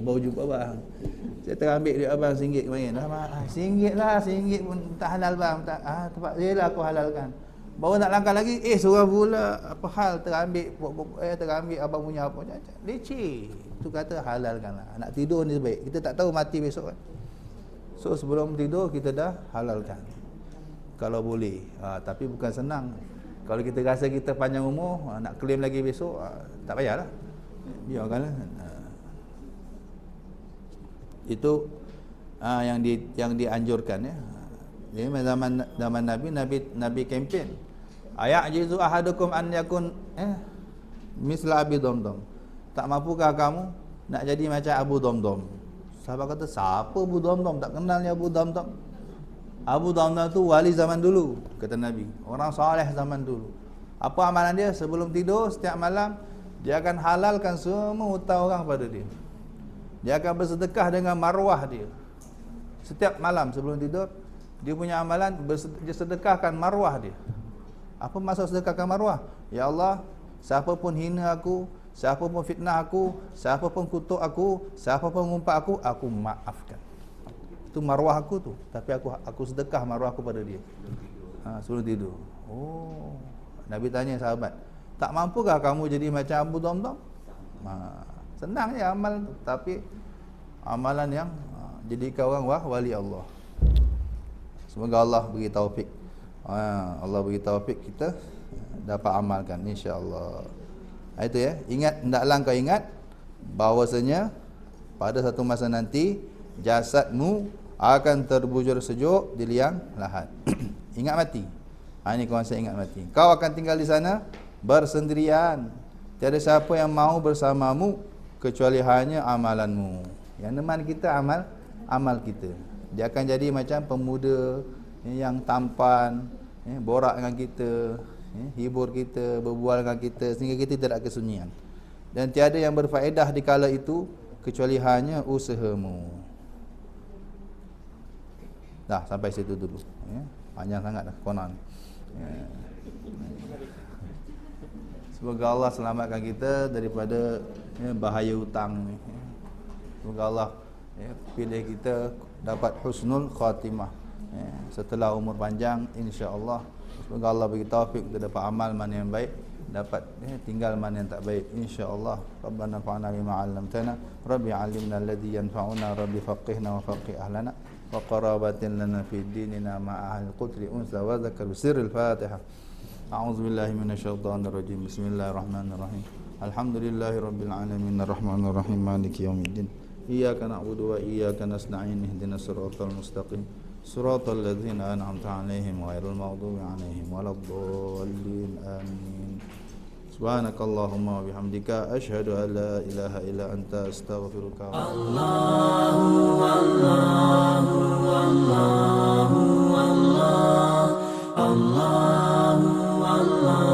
Speaker 2: Baru jumpa abang. Saya terambil duit abang RM1 kemarin. RM1 pun tak halal bang. Tempat yelah aku halalkan. Baru nak langkah lagi, seorang pula apa hal terambil abang punya apa. Leceh. Itu kata halalkanlah. Nak tidur ni baik. Kita tak tahu mati besok kan. So sebelum tidur kita dah halalkan. Kalau boleh. Tapi bukan senang. Kalau kita rasa kita panjang umur, nak claim lagi besok, tak payahlah. Biarkanlah. Itu yang dianjurkan ya. Jadi zaman Nabi kempen. Ayajizu ahadukum an yakun misla Abi Damdam. Tak mampukah kamu nak jadi macam Abu Damdam? Sahabat kata, siapa Abu Damdam? Tak kenalnya Abu Damdam. Abu Damdam tu wali zaman dulu, kata Nabi. Orang soleh zaman dulu. Apa amalan dia? Sebelum tidur setiap malam dia akan halalkan semua hutang orang pada dia. Dia akan bersedekah dengan marwah dia. Setiap malam sebelum tidur, dia punya amalan dia sedekahkan marwah dia. Apa maksud sedekahkan marwah? Ya Allah, siapa pun hina aku, siapa pun fitnah aku, siapa pun kutuk aku, siapa pun ngumpat aku maafkan. Itu marwah aku tu. Tapi aku sedekah marwah aku pada dia. Sebelum tidur. Nabi tanya sahabat, tak mampukah kamu jadi macam Abu Damdam? Senang je amal tu, tapi amalan yang jadikan orang wali Allah. Semoga Allah beri taufik. Allah beri taufik kita dapat amalkan insya-Allah. Itu ya. Ingat, hendaklah kau ingat bahawasanya pada satu masa nanti jasadmu akan terbujur sejuk di liang lahat. Ingat mati. Ini konsep ingat mati. Kau akan tinggal di sana bersendirian. Tiada siapa yang mau bersamamu kecuali hanya amalanmu. Yang neman kita amal kita. Dia akan jadi macam pemuda yang tampan, borak dengan kita, hibur kita, berbual dengan kita sehingga kita tidak kesunyian. Dan tiada yang berfaedah di kala itu kecuali hanya usahamu. Dah, sampai situ dulu. Panjang sangat dah konon. Semoga Allah selamatkan kita daripada bahaya hutang ni. Semoga Allah pilih kita dapat husnul khatimah setelah umur panjang, insya-Allah. Semoga Allah bagi taufik kita dapat amal mana yang baik, dapat tinggal mana yang tak baik, insya-Allah. Rabbana fa'na bima 'allamtana, rabbi 'allimna alladhi yanfa'una, rabbi faqihna wa faqih ahlana wa qarabatin lana fi dinina ma'a ahli qutri unsa wa zakar sirril Fatihah. A'udzu billahi minasyaitonir rajim. Bismillahirrahmanirrahim. Alhamdulillahi rabbil alamin arrahmanir rahim maliki yaumiddin. Iyyaka na'budu wa iyyaka nasta'in ihdinas siratal mustaqim. Siratal ladzina an'amta 'alaihim ghairil maghdubi 'alaihim waladdallin. Amin. Subhanakallahumma wa bihamdika asyhadu an la ilaha illa anta astaghfiruka wa
Speaker 1: Allahu Allahu Allahu Allah Allahu Allah